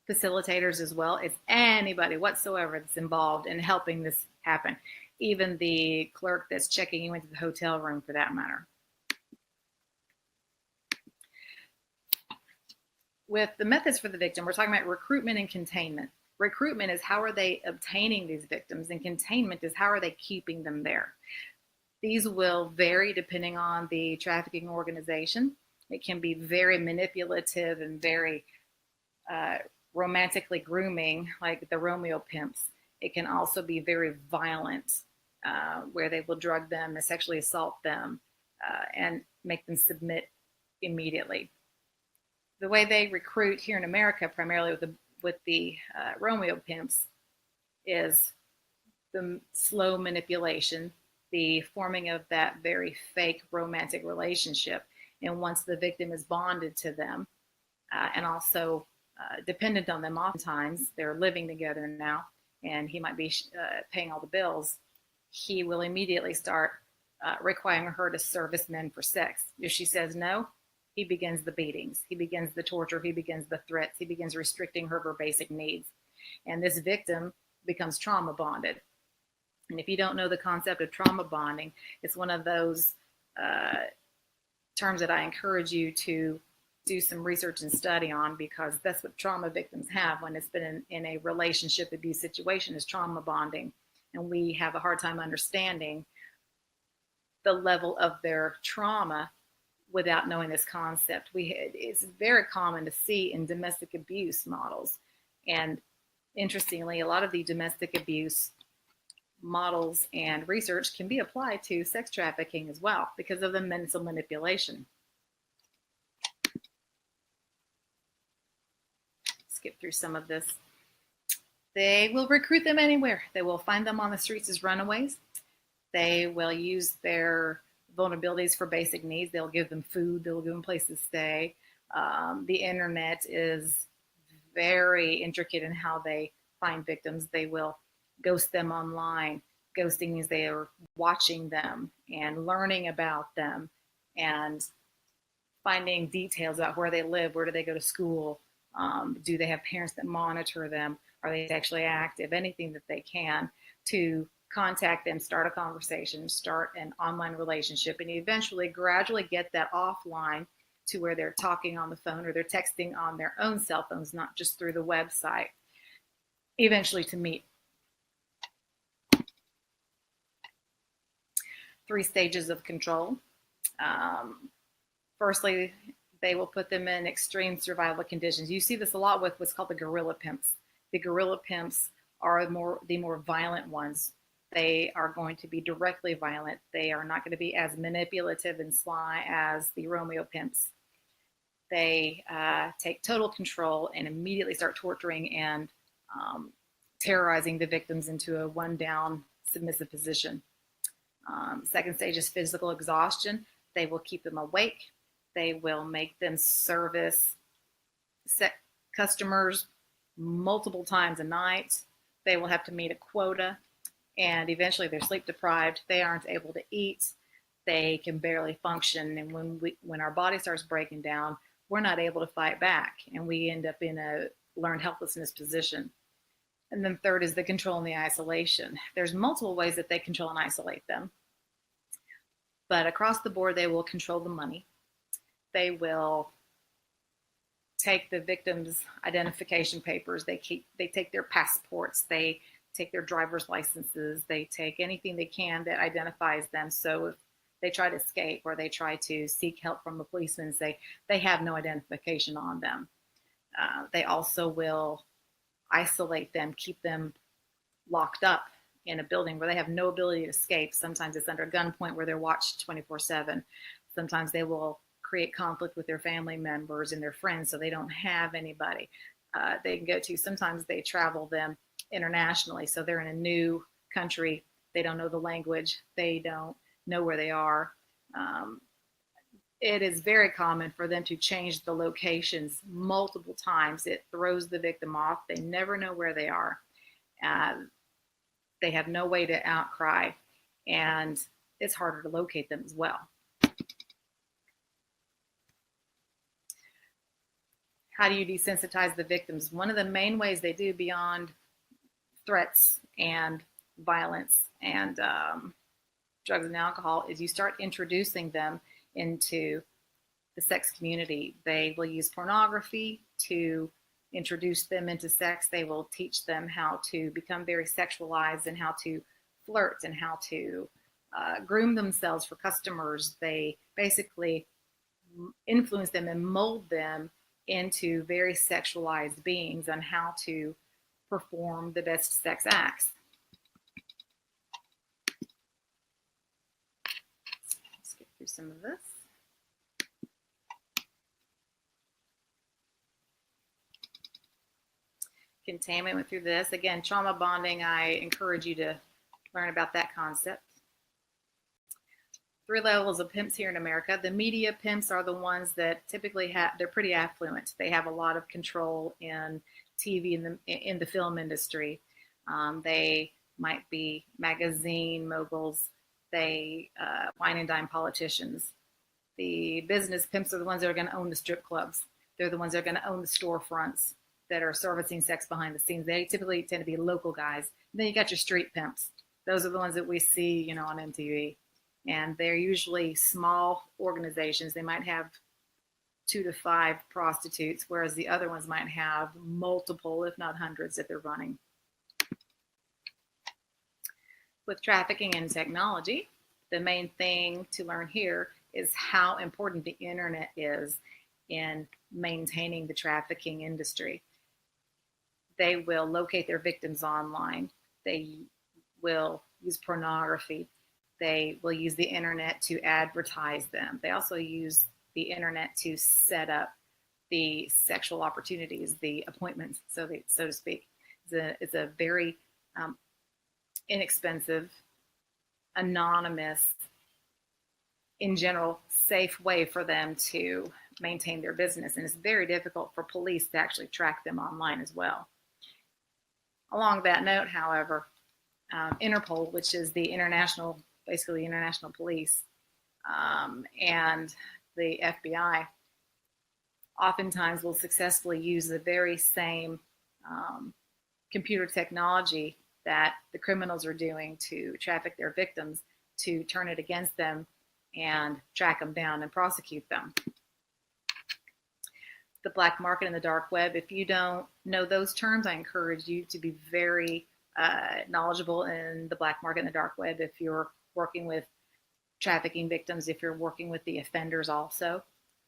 [SPEAKER 1] Facilitators as well. It's anybody whatsoever that's involved in helping this happen. Even the clerk that's checking you into the hotel room, for that matter. With the methods for the victim, we're talking about recruitment and containment. Recruitment is how are they obtaining these victims, and containment is how are they keeping them there. These will vary depending on the trafficking organization. It can be very manipulative and very romantically grooming, like the Romeo pimps. It can also be very violent, where they will drug them and sexually assault them and make them submit immediately. The way they recruit here in America, primarily with the Romeo pimps, is the slow manipulation, the forming of that very fake romantic relationship. And once the victim is bonded to them and also dependent on them, oftentimes they're living together now, and he might be paying all the bills, he will immediately start requiring her to service men for sex. If she says no, he begins the beatings, he begins the torture, he begins the threats, he begins restricting her basic needs. And this victim becomes trauma bonded. And if you don't know the concept of trauma bonding, it's one of those terms that I encourage you to do some research and study on, because that's what trauma victims have when it's been in a relationship abuse situation, is trauma bonding. And we have a hard time understanding the level of their trauma without knowing this concept. It's very common to see in domestic abuse models. And interestingly, a lot of the domestic abuse models and research can be applied to sex trafficking as well because of the mental manipulation. Skip through some of this. They will recruit them anywhere. They will find them on the streets as runaways. They will use their vulnerabilities for basic needs. They'll give them food. They'll give them places to stay. The internet is very intricate in how they find victims. They will ghost them online. Ghosting means they are watching them and learning about them and finding details about where they live, where do they go to school, do they have parents that monitor them, are they sexually active, anything that they can to contact them, start a conversation, start an online relationship, and eventually gradually get that offline to where they're talking on the phone or they're texting on their own cell phones, not just through the website, eventually to meet. 3 stages of control. Firstly, they will put them in extreme survival conditions. You see this a lot with what's called the guerrilla pimps. The guerrilla pimps are the more violent ones. They are going to be directly violent. They are not going to be as manipulative and sly as the Romeo pimps. They take total control and immediately start torturing and terrorizing the victims into a one-down submissive position. Second stage is physical exhaustion. They will keep them awake. They will make them service customers multiple times a night. They will have to meet a quota, and eventually they're sleep deprived. They aren't able to eat. They can barely function, and when our body starts breaking down, we're not able to fight back, and we end up in a learned helplessness position. And then third is the control and the isolation. There's multiple ways that they control and isolate them, but across the board, they will control the money. They will take the victim's identification papers. They take their passports. They take their driver's licenses. They take anything they can that identifies them. So if they try to escape or they try to seek help from a policeman and say they have no identification on them. They also will isolate them, keep them locked up in a building where they have no ability to escape. Sometimes it's under gunpoint where they're watched 24/7. Sometimes they will create conflict with their family members and their friends so they don't have anybody they can go to. Sometimes they travel them internationally. So they're in a new country. They don't know the language. They don't know where they are. It is very common for them to change the locations multiple times. It throws the victim off. They never know where they are. They have no way to outcry, and it's harder to locate them as well. How do you desensitize the victims? One of the main ways they do, beyond threats and violence and drugs and alcohol, is you start introducing them into the sex community. They will use pornography to introduce them into sex. They will teach them how to become very sexualized and how to flirt and how to groom themselves for customers. They basically influence them and mold them into very sexualized beings on how to perform the best sex acts. Let's get through some of this. Containment went through this. Again, trauma bonding, I encourage you to learn about that concept. 3 levels of pimps here in America. The media pimps are the ones that typically they're pretty affluent. They have a lot of control in TV and in the film industry. They might be magazine moguls. They wine and dine politicians. The business pimps are the ones that are going to own the strip clubs. They're the ones that are going to own the storefronts that are servicing sex behind the scenes. They typically tend to be local guys. Then you got your street pimps. Those are the ones that we see, on MTV. And they're usually small organizations. They might have 2 to 5 prostitutes, whereas the other ones might have multiple, if not hundreds, that they're running. With trafficking and technology, the main thing to learn here is how important the internet is in maintaining the trafficking industry. They will locate their victims online. They will use pornography. They will use the internet to advertise them. They also use the internet to set up the sexual opportunities, the appointments, so to speak. It's a very inexpensive, anonymous, in general, safe way for them to maintain their business. And it's very difficult for police to actually track them online as well. Along that note, however, Interpol, which is the international police, and the FBI, oftentimes will successfully use the very same computer technology that the criminals are doing to traffic their victims, to turn it against them and track them down and prosecute them. The black market and the dark web, if you don't know those terms, I encourage you to be very knowledgeable in the black market and the dark web if you're working with trafficking victims, if you're working with the offenders also.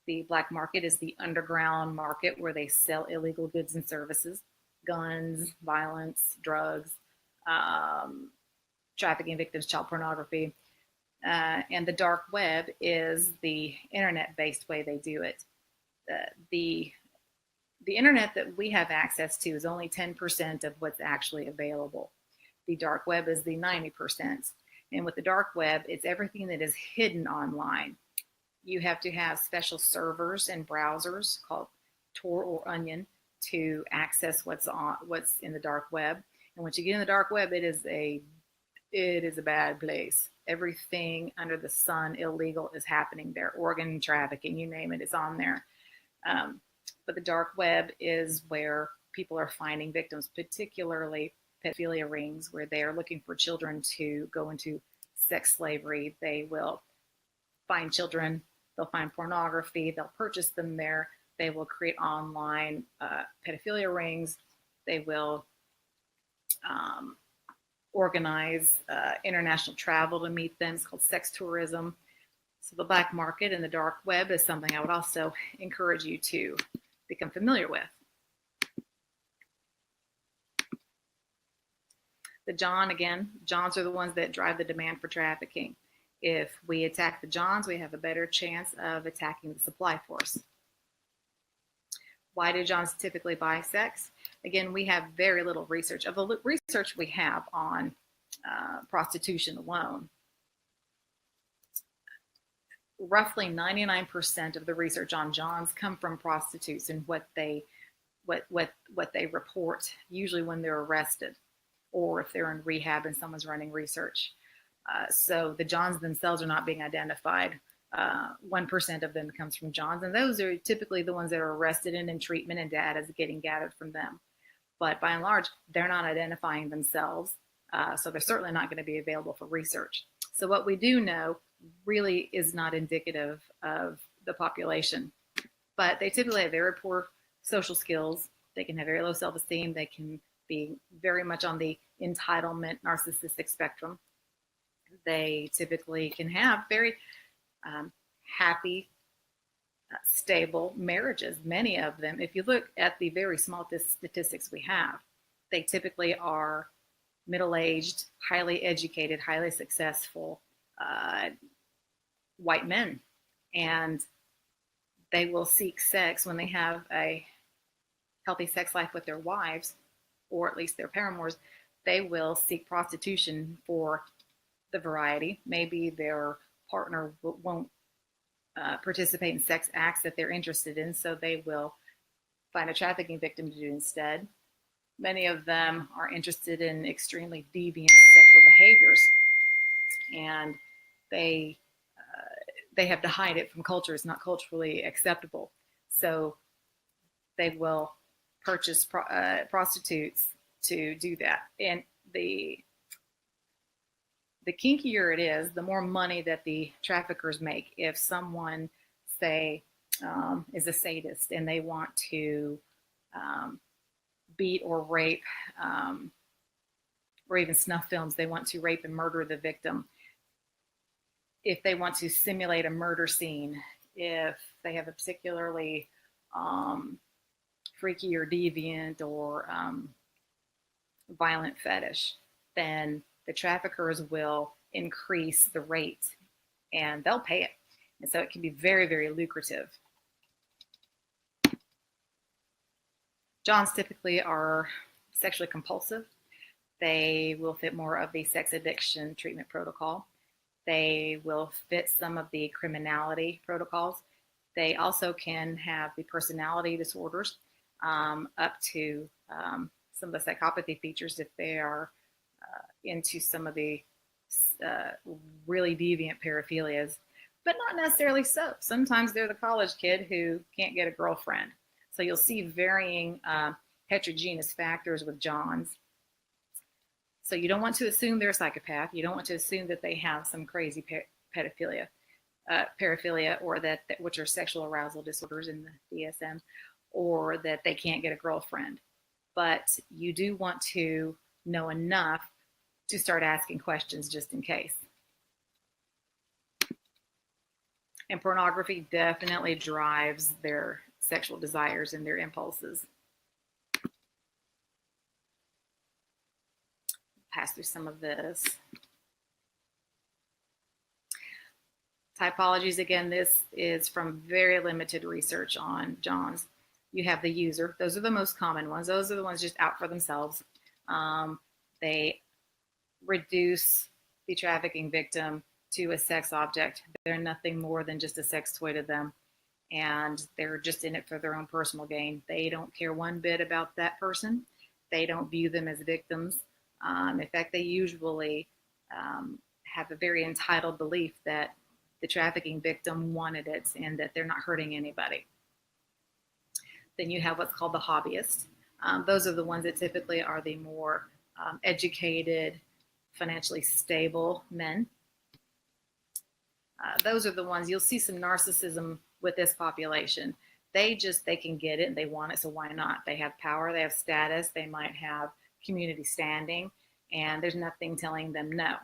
[SPEAKER 1] The black market is the underground market where they sell illegal goods and services, guns, violence, drugs, trafficking victims, child pornography. And the dark web is the internet-based way they do it. The internet that we have access to is only 10% of what's actually available. The dark web is the 90%. And with the dark web, it's everything that is hidden online. You have to have special servers and browsers called Tor or Onion to access what's in the dark web. And once you get in the dark web, it is a bad place. Everything under the sun illegal is happening there. Organ trafficking, you name it, is on there. But the dark web is where people are finding victims, particularly pedophilia rings, where they are looking for children to go into sex slavery. They will find children, they'll find pornography, they'll purchase them there. They will create online pedophilia rings. They will organize international travel to meet them. It's called sex tourism. So the black market and the dark web is something I would also encourage you to become familiar with. The Johns are the ones that drive the demand for trafficking. If we attack the Johns, we have a better chance of attacking the supply force. Why do Johns typically buy sex? Again, we have very little research. Of the research we have on prostitution alone, roughly 99% of the research on Johns come from prostitutes and what they report, usually when they're arrested or if they're in rehab and someone's running research. So the Johns themselves are not being identified. 1% of them comes from Johns, and those are typically the ones that are arrested and in treatment, and data is getting gathered from them. But by and large, they're not identifying themselves, so they're certainly not going to be available for research. So what we do know really is not indicative of the population, but they typically have very poor social skills. They can have very low self-esteem. They can be very much on the entitlement, narcissistic spectrum. They typically can have very happy, stable marriages. Many of them, if you look at the very small statistics we have, they typically are middle-aged, highly educated, highly successful white men. And they will seek sex when they have a healthy sex life with their wives, or at least their paramours. They will seek prostitution for the variety. Maybe their partner won't participate in sex acts that they're interested in, so they will find a trafficking victim to do instead. Many of them are interested in extremely deviant sexual behaviors, and they have to hide it from culture. It's not culturally acceptable. So they will purchase prostitutes to do that. And the kinkier it is, the more money that the traffickers make. If someone, say, is a sadist and they want to beat or rape, or even snuff films, they want to rape and murder the victim. If they want to simulate a murder scene, if they have a particularly freaky or deviant or violent fetish, then the traffickers will increase the rate and they'll pay it. And so it can be very, very lucrative. Johns typically are sexually compulsive. They will fit more of the sex addiction treatment protocol. They will fit some of the criminality protocols. They also can have the personality disorders, up to some of the psychopathy features if they are into some of the really deviant paraphilias, but not necessarily so. Sometimes they're the college kid who can't get a girlfriend. So you'll see varying heterogeneous factors with Johns. So you don't want to assume they're a psychopath. You don't want to assume that they have some crazy paraphilia, or that which are sexual arousal disorders in the DSM, or that they can't get a girlfriend. But you do want to know enough to start asking questions just in case. And pornography definitely drives their sexual desires and their impulses. Pass through some of this. Typologies, again, this is from very limited research on Johns. You have the user. Those are the most common ones. Those are the ones just out for themselves. They reduce the trafficking victim to a sex object. They're nothing more than just a sex toy to them, and they're just in it for their own personal gain. They don't care one bit about that person. They don't view them as victims. In fact, they usually have a very entitled belief that the trafficking victim wanted it and that they're not hurting anybody. Then you have what's called the hobbyist. Those are the ones that typically are the more educated, financially stable men. Those are the ones, you'll see some narcissism with this population. They can get it and they want it, so why not? They have power, they have status, they might have community standing, and there's nothing telling them no.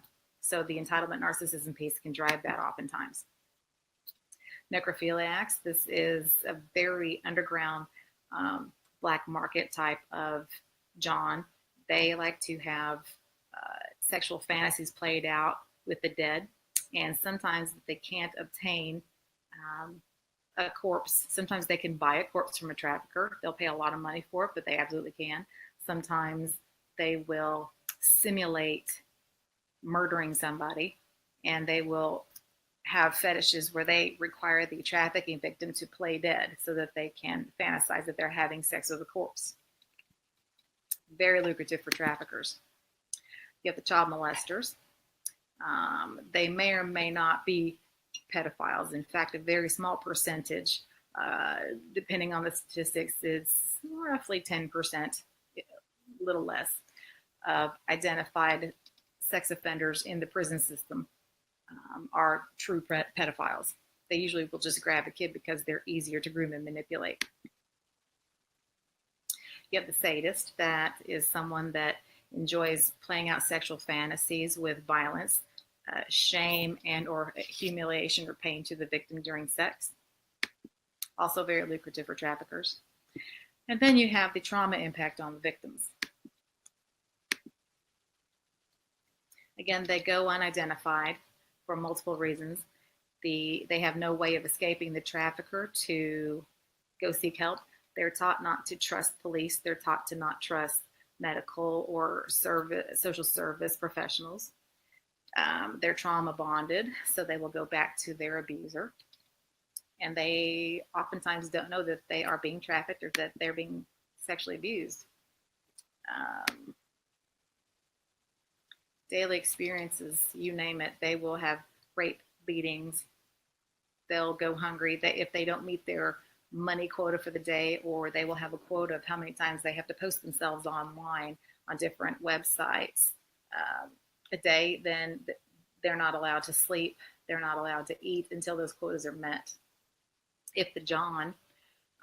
[SPEAKER 1] So the entitlement narcissism piece can drive that oftentimes. Necrophiliacs, this is a very underground black market type of John. They like to have sexual fantasies played out with the dead, and sometimes they can't obtain a corpse. Sometimes they can buy a corpse from a trafficker. They'll pay a lot of money for it, but they absolutely can. Sometimes they will simulate murdering somebody, and they will have fetishes where they require the trafficking victim to play dead so that they can fantasize that they're having sex with a corpse. Very lucrative for traffickers. You have the child molesters. They may or may not be pedophiles. In fact, a very small percentage, depending on the statistics, it's roughly 10%, a little less, of identified sex offenders in the prison system are true pedophiles. They usually will just grab a kid because they're easier to groom and manipulate. You have the sadist. That is someone that enjoys playing out sexual fantasies with violence, shame, and or humiliation or pain to the victim during sex. Also very lucrative for traffickers. And then you have the trauma impact on the victims. Again, they go unidentified for multiple reasons. They have no way of escaping the trafficker to go seek help. They're taught not to trust police. They're taught to not trust medical or social service professionals. They're trauma bonded, so they will go back to their abuser. And they oftentimes don't know that they are being trafficked or that they're being sexually abused. Daily experiences, you name it, they will have rape, beatings. They'll go hungry if they don't meet their money quota for the day, or they will have a quota of how many times they have to post themselves online on different websites a day. Then they're not allowed to sleep. They're not allowed to eat until those quotas are met. If the John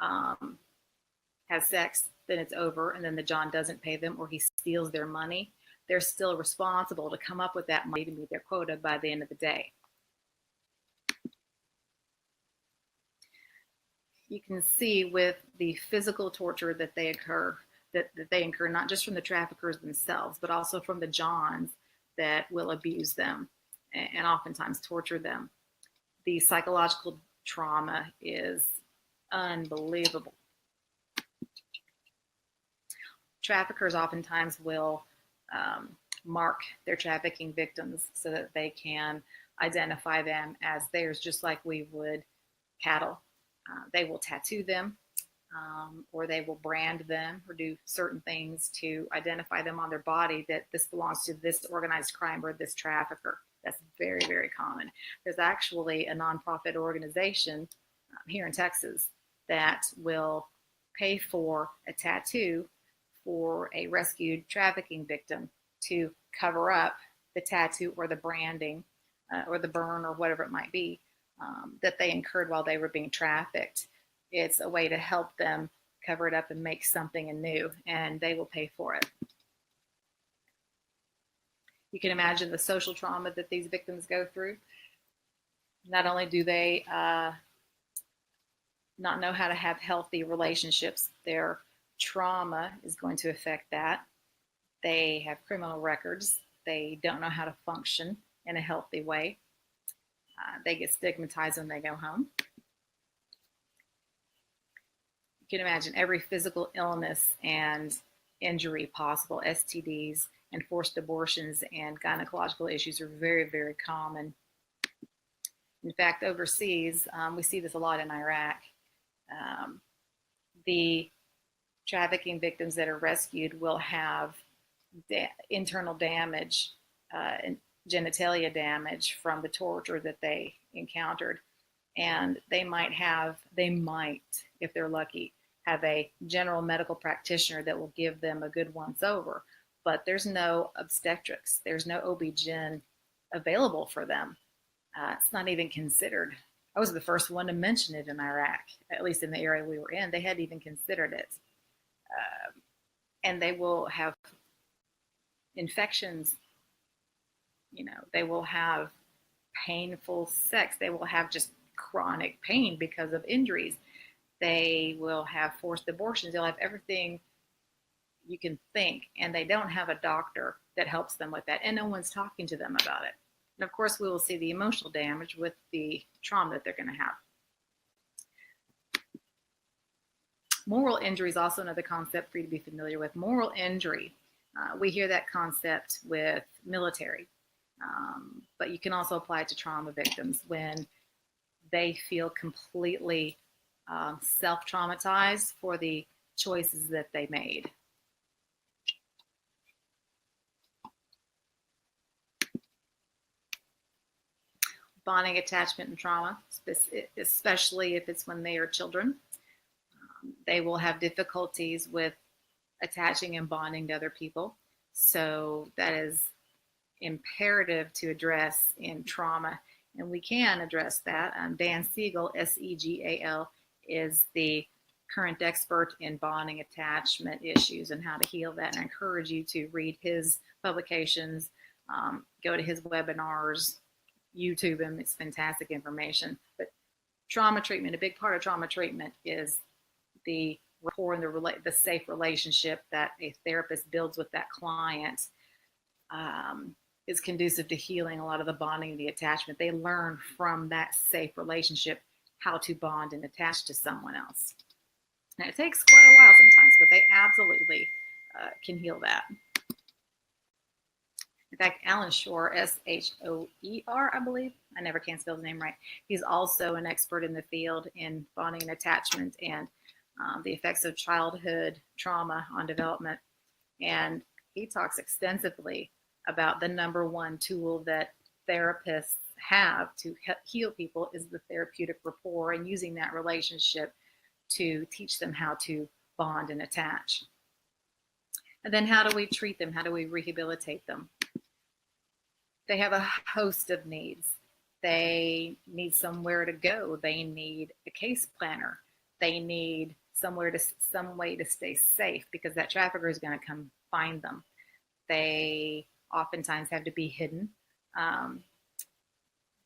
[SPEAKER 1] has sex, then it's over, and then the John doesn't pay them or he steals their money, they're still responsible to come up with that money to meet their quota by the end of the day. You can see with the physical torture that they incur, not just from the traffickers themselves, but also from the Johns that will abuse them and oftentimes torture them. The psychological trauma is unbelievable. Traffickers oftentimes will mark their trafficking victims so that they can identify them as theirs, just like we would cattle. They will tattoo them, or they will brand them or do certain things to identify them on their body that this belongs to this organized crime or this trafficker. That's very, very common. There's actually a nonprofit organization here in Texas that will pay for a tattoo for a rescued trafficking victim to cover up the tattoo or the branding or the burn or whatever it might be that they incurred while they were being trafficked. It's a way to help them cover it up and make something anew, and they will pay for it. You can imagine the social trauma that these victims go through. Not only do they not know how to have healthy relationships, their trauma is going to affect that. They have criminal records. They don't know how to function in a healthy way. They get stigmatized when they go home. You can imagine every physical illness and injury possible, STDs and forced abortions and gynecological issues are very, very common. In fact, overseas, we see this a lot in Iraq. The trafficking victims that are rescued will have internal damage, genitalia damage from the torture that they encountered. And they might, if they're lucky, have a general medical practitioner that will give them a good once over. But there's no obstetrics, there's no OB-GYN available for them. It's not even considered. I was the first one to mention it in Iraq, at least in the area we were in. They hadn't even considered it. And they will have infections, they will have painful sex. They will have just chronic pain because of injuries. They will have forced abortions. They'll have everything you can think, and they don't have a doctor that helps them with that, and no one's talking to them about it. And of course, we will see the emotional damage with the trauma that they're going to have. Moral injury is also another concept for you to be familiar with. Moral injury, we hear that concept with military, but you can also apply it to trauma victims when they feel completely self-traumatized for the choices that they made. Bonding, attachment, and trauma, especially if it's when they are children. They will have difficulties with attaching and bonding to other people. So that is imperative to address in trauma. And we can address that. Dan Siegel, Segal, is the current expert in bonding attachment issues and how to heal that. And I encourage you to read his publications, go to his webinars, YouTube him. It's fantastic information. But trauma treatment, a big part of trauma treatment is the rapport and the safe relationship that a therapist builds with that client is conducive to healing a lot of the bonding and the attachment. They learn from that safe relationship how to bond and attach to someone else. Now, it takes quite a while sometimes, but they absolutely can heal that. In fact, Alan Shore, Shoer, I believe, I never can spell his name right. He's also an expert in the field in bonding and attachment and the effects of childhood trauma on development. And he talks extensively about the number one tool that therapists have to heal people is the therapeutic rapport and using that relationship to teach them how to bond and attach. And then how do we treat them? How do we rehabilitate them? They have a host of needs. They need somewhere to go. They need a case planner. They need some way to stay safe because that trafficker is going to come find them. They oftentimes have to be hidden.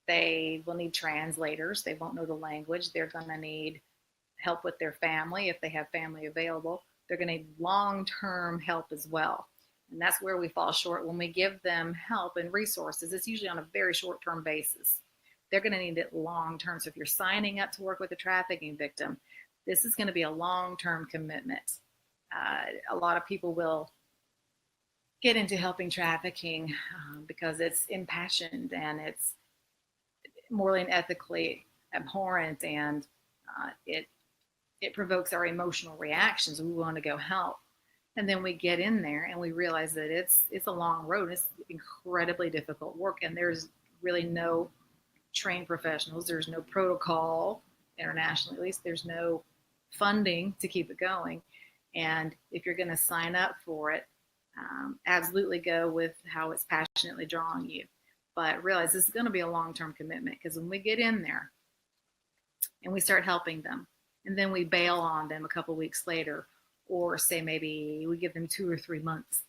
[SPEAKER 1] They will need translators. They won't know the language. They're going to need help with their family if they have family available. They're going to need long-term help as well. And that's where we fall short. When we give them help and resources, it's usually on a very short-term basis. They're going to need it long-term. So if you're signing up to work with a trafficking victim, this is going to be a long-term commitment. A lot of people will get into helping trafficking because it's impassioned and it's morally and ethically abhorrent, and it provokes our emotional reactions. We want to go help. And then we get in there and we realize that it's a long road. It's incredibly difficult work, and there's really no trained professionals. There's no protocol internationally, at least there's no funding to keep it going. And if you're going to sign up for it, absolutely go with how it's passionately drawing you. But realize this is going to be a long-term commitment, because when we get in there and we start helping them, and then we bail on them a couple weeks later, or say maybe we give them 2 or 3 months,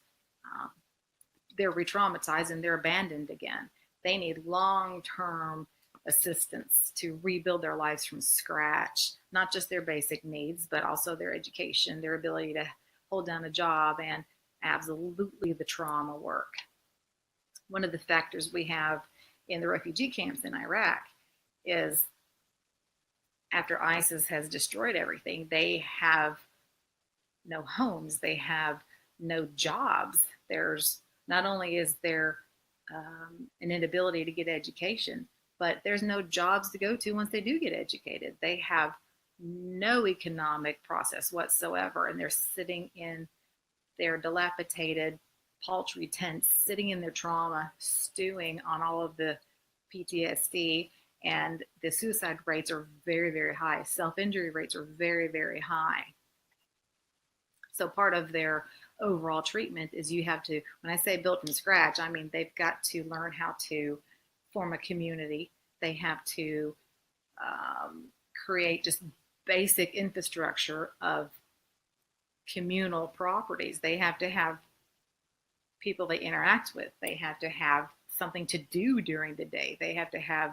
[SPEAKER 1] they're re-traumatized and they're abandoned again. They need long-term assistance to rebuild their lives from scratch, not just their basic needs, but also their education, their ability to hold down a job, and absolutely the trauma work. One of the factors we have in the refugee camps in Iraq is after ISIS has destroyed everything, they have no homes, they have no jobs. There's not only is there an inability to get education, but there's no jobs to go to once they do get educated. They have no economic process whatsoever, and they're sitting in their dilapidated, paltry tents, sitting in their trauma, stewing on all of the PTSD, and the suicide rates are very, very high. Self-injury rates are very, very high. So part of their overall treatment is you have to, when I say built from scratch, I mean they've got to learn how to form a community. They have to create just basic infrastructure of communal properties. They have to have people they interact with. They have to have something to do during the day. They have to have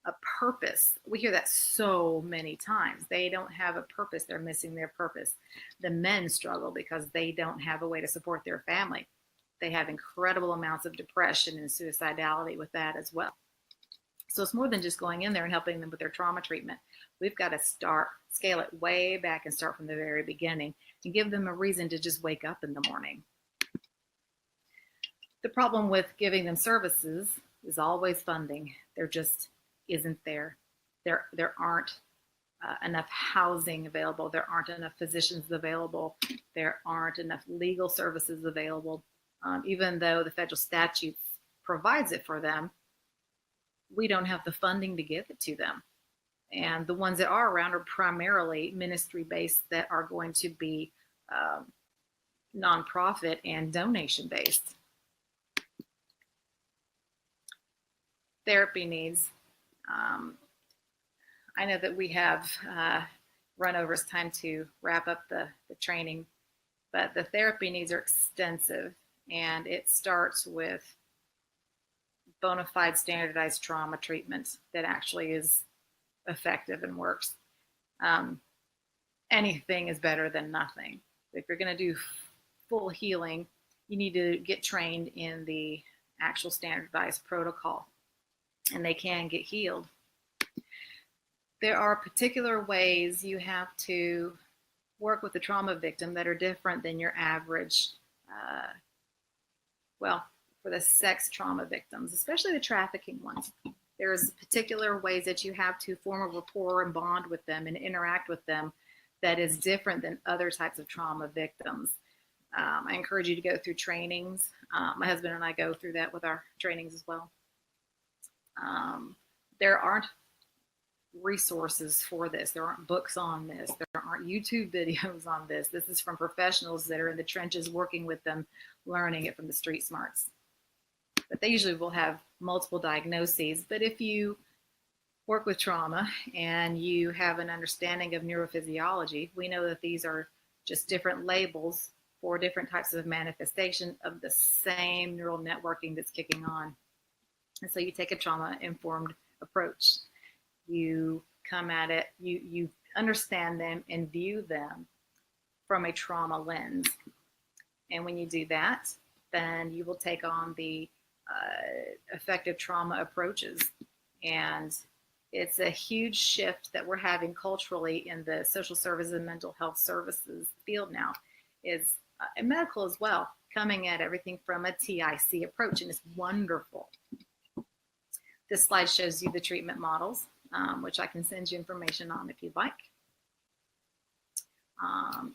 [SPEAKER 1] a purpose. We hear that so many times. They don't have a purpose. They're missing their purpose. The men struggle because they don't have a way to support their family. They have incredible amounts of depression and suicidality with that as well. So it's more than just going in there and helping them with their trauma treatment. We've got to scale it way back and start from the very beginning and give them a reason to just wake up in the morning. The problem with giving them services is always funding. There just isn't there. There aren't enough housing available. There aren't enough physicians available. There aren't enough legal services available. Even though the federal statute provides it for them, we don't have the funding to give it to them. And the ones that are around are primarily ministry-based that are going to be nonprofit and donation-based. Therapy needs. I know that we have run over. It's time to wrap up the training, but the therapy needs are extensive, and it starts with bona fide standardized trauma treatment that actually is effective and works. Anything is better than nothing. If you're going to do full healing, you need to get trained in the actual standardized protocol, and they can get healed. There are particular ways you have to work with the trauma victim that are different than your average, for the sex trauma victims, especially the trafficking ones. There's particular ways that you have to form a rapport and bond with them and interact with them that is different than other types of trauma victims. I encourage you to go through trainings. My husband and I go through that with our trainings as well. There aren't resources for this. There aren't books on this. There aren't YouTube videos on this. This is from professionals that are in the trenches working with them, learning it from the street smarts. But they usually will have multiple diagnoses. But if you work with trauma and you have an understanding of neurophysiology, we know that these are just different labels for different types of manifestation of the same neural networking that's kicking on. And so you take a trauma-informed approach. You come at it, you understand them and view them from a trauma lens. And when you do that, then you will take on the effective trauma approaches. And it's a huge shift that we're having culturally in the social services and mental health services field now, is and medical as well, coming at everything from a TIC approach, and it's wonderful. This slide shows you the treatment models, which I can send you information on if you'd like.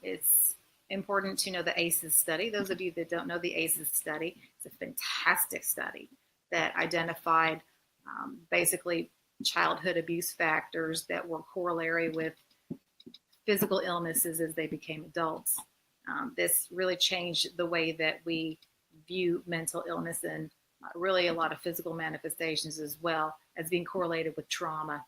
[SPEAKER 1] It's important to know the ACEs study. Those of you that don't know the ACEs study, it's a fantastic study that identified basically childhood abuse factors that were corollary with physical illnesses as they became adults. This really changed the way that we view mental illness and really a lot of physical manifestations as well as being correlated with trauma.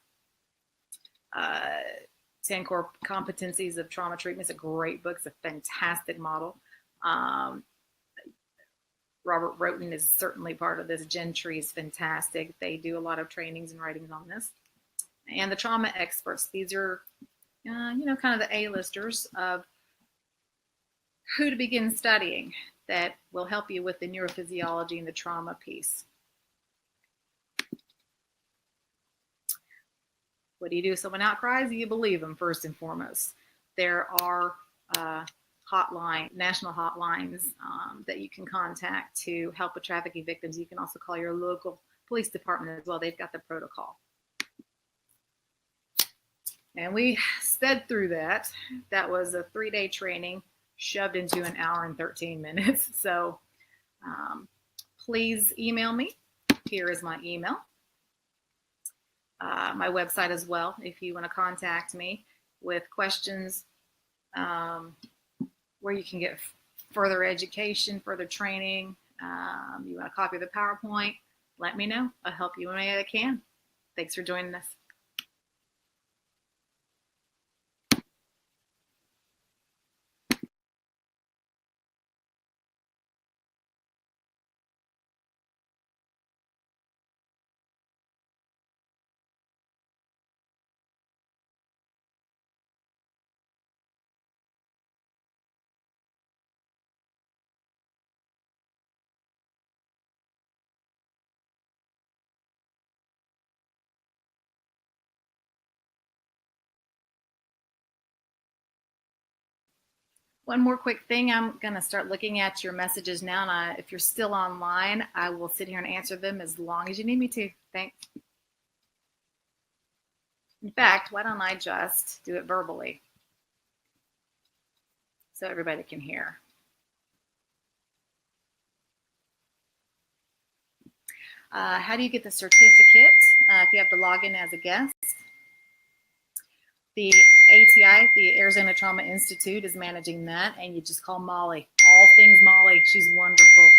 [SPEAKER 1] 10 Core Competencies of Trauma Treatment is a great book. It's a fantastic model. Robert Roten is certainly part of this. Gentry is fantastic. They do a lot of trainings and writings on this. And the trauma experts, these are, kind of the A-listers of who to begin studying that will help you with the neurophysiology and the trauma piece. What do you do if someone outcries? You believe them first and foremost. There are national hotlines that you can contact to help with trafficking victims. You can also call your local police department as well. They've got the protocol. And we sped through that. That was a 3-day training shoved into an hour and 13 minutes. So please email me. Here is my email. My website as well, if you want to contact me with questions, where you can get further education, further training. You want a copy of the PowerPoint, let me know. I'll help you any way I can. Thanks for joining us. One more quick thing, I'm going to start looking at your messages now, and if you're still online, I will sit here and answer them as long as you need me to. Thanks. In fact, why don't I just do it verbally so everybody can hear. How do you get the certificate? If you have to log in as a guest. The ATI, the Arizona Trauma Institute, is managing that, and you just call Molly. All things Molly. She's wonderful.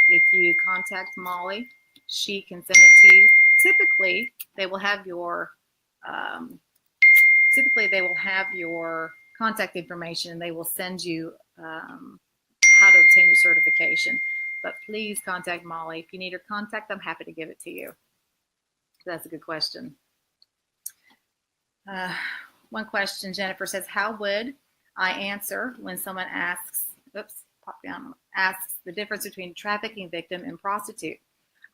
[SPEAKER 1] If you contact Molly, she can send it to you. Typically, they will have your contact information, and they will send you how to obtain your certification. But please contact Molly. If you need her contact, I'm happy to give it to you. That's a good question. One question, Jennifer says, how would I answer when someone asks the difference between trafficking victim and prostitute?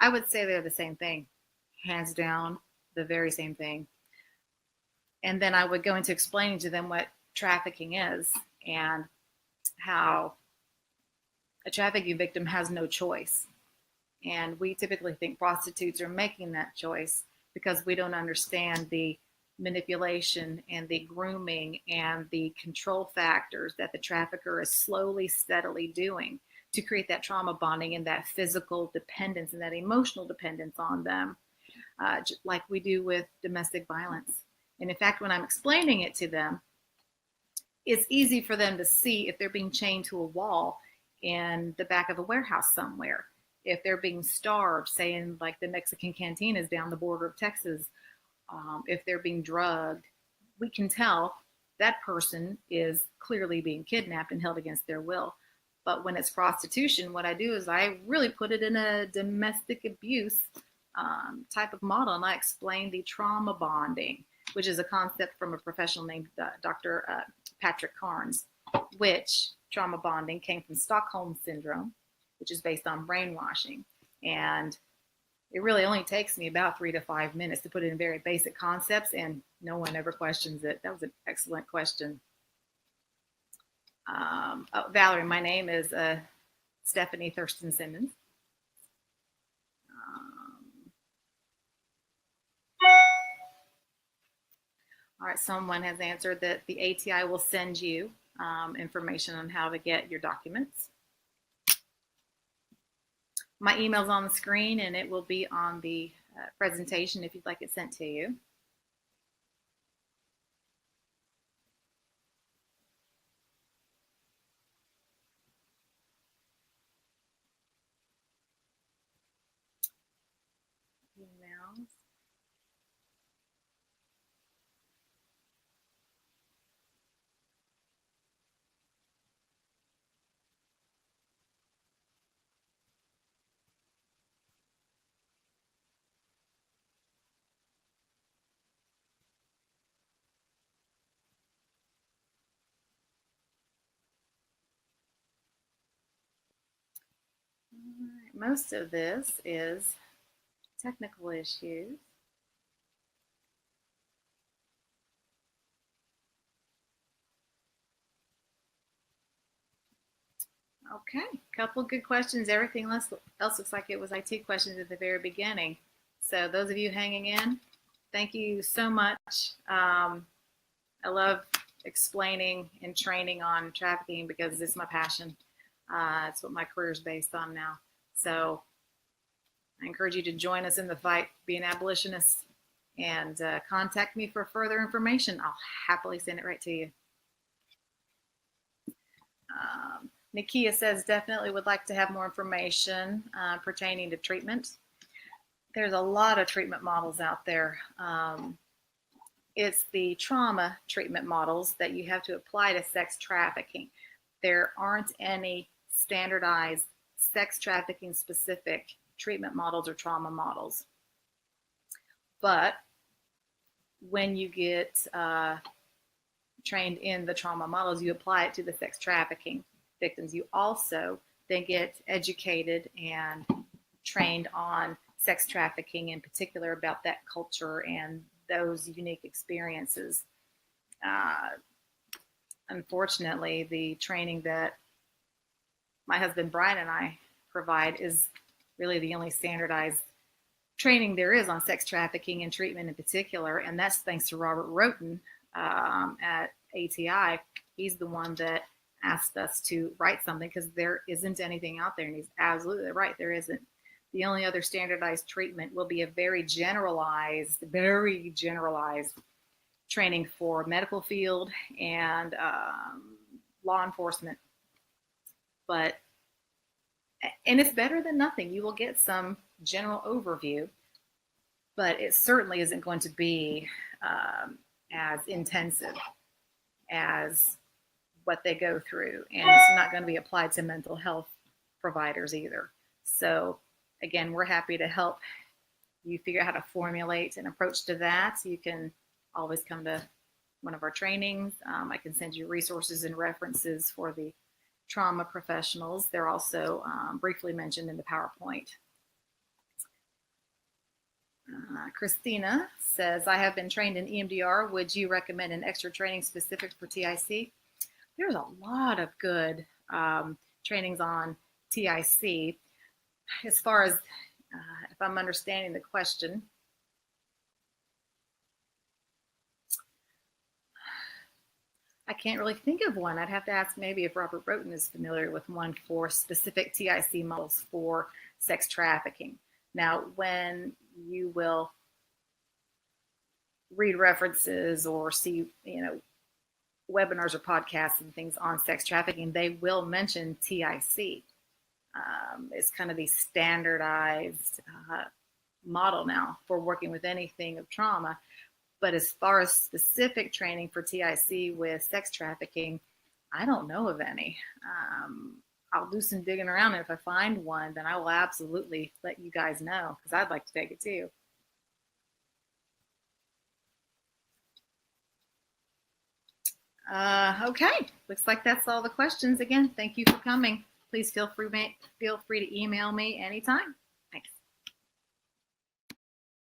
[SPEAKER 1] I would say they're the same thing, hands down, the very same thing. And then I would go into explaining to them what trafficking is and how a trafficking victim has no choice. And we typically think prostitutes are making that choice because we don't understand the manipulation and the grooming and the control factors that the trafficker is slowly, steadily doing to create that trauma bonding and that physical dependence and that emotional dependence on them, like we do with domestic violence. And in fact, when I'm explaining it to them, it's easy for them to see if they're being chained to a wall in the back of a warehouse somewhere, if they're being starved, say in like the Mexican cantinas down the border of Texas, if they're being drugged, we can tell that person is clearly being kidnapped and held against their will. But when it's prostitution, what I do is I really put it in a domestic abuse type of model, and I explain the trauma bonding, which is a concept from a professional named Dr. Patrick Carnes, which trauma bonding came from Stockholm Syndrome, which is based on brainwashing. And it really only takes me about 3 to 5 minutes to put it in very basic concepts, and no one ever questions it. That was an excellent question. Valerie, my name is Stephanie Thurston-Simmons. All right, someone has answered that the ATI will send you information on how to get your documents. My email's on the screen, and it will be on the presentation if you'd like it sent to you. Emails. Most of this is technical issues. Okay, couple good questions. Everything else looks like it was IT questions at the very beginning. So those of you hanging in, thank you so much. I love explaining and training on trafficking because it's my passion. It's what my career is based on now. So I encourage you to join us in the fight, be an abolitionist, and contact me for further information. I'll happily send it right to you. Nikia says, definitely would like to have more information pertaining to treatment. There's a lot of treatment models out there. It's the trauma treatment models that you have to apply to sex trafficking. There aren't any standardized sex trafficking specific treatment models or trauma models. But when you get trained in the trauma models, you apply it to the sex trafficking victims. You also then get educated and trained on sex trafficking in particular, about that culture and those unique experiences. Unfortunately, the training that my husband Brian and I provide is really the only standardized training there is on sex trafficking and treatment in particular, and that's thanks to Robert Roten at ATI. He's the one that asked us to write something because there isn't anything out there, and he's absolutely right, there isn't. The only other standardized treatment will be a very generalized training for medical field and law enforcement. And it's better than nothing. You will get some general overview, but it certainly isn't going to be as intensive as what they go through. And it's not going to be applied to mental health providers either. So again, we're happy to help you figure out how to formulate an approach to that. You can always come to one of our trainings. I can send you resources and references for the trauma professionals. They're also briefly mentioned in the PowerPoint. Christina says, I have been trained in EMDR. Would you recommend an extra training specific for TIC? There's a lot of good trainings on TIC. As far as if I'm understanding the question, I can't really think of one. I'd have to ask maybe if Robert Roten is familiar with one for specific TIC models for sex trafficking. Now, when you will read references or see, webinars or podcasts and things on sex trafficking, they will mention TIC. It's kind of the standardized model now for working with anything of trauma. But as far as specific training for TIC with sex trafficking, I don't know of any. I'll do some digging around, and if I find one, then I will absolutely let you guys know, because I'd like to take it too. Okay, looks like that's all the questions. Again, thank you for coming. Please feel free to email me anytime.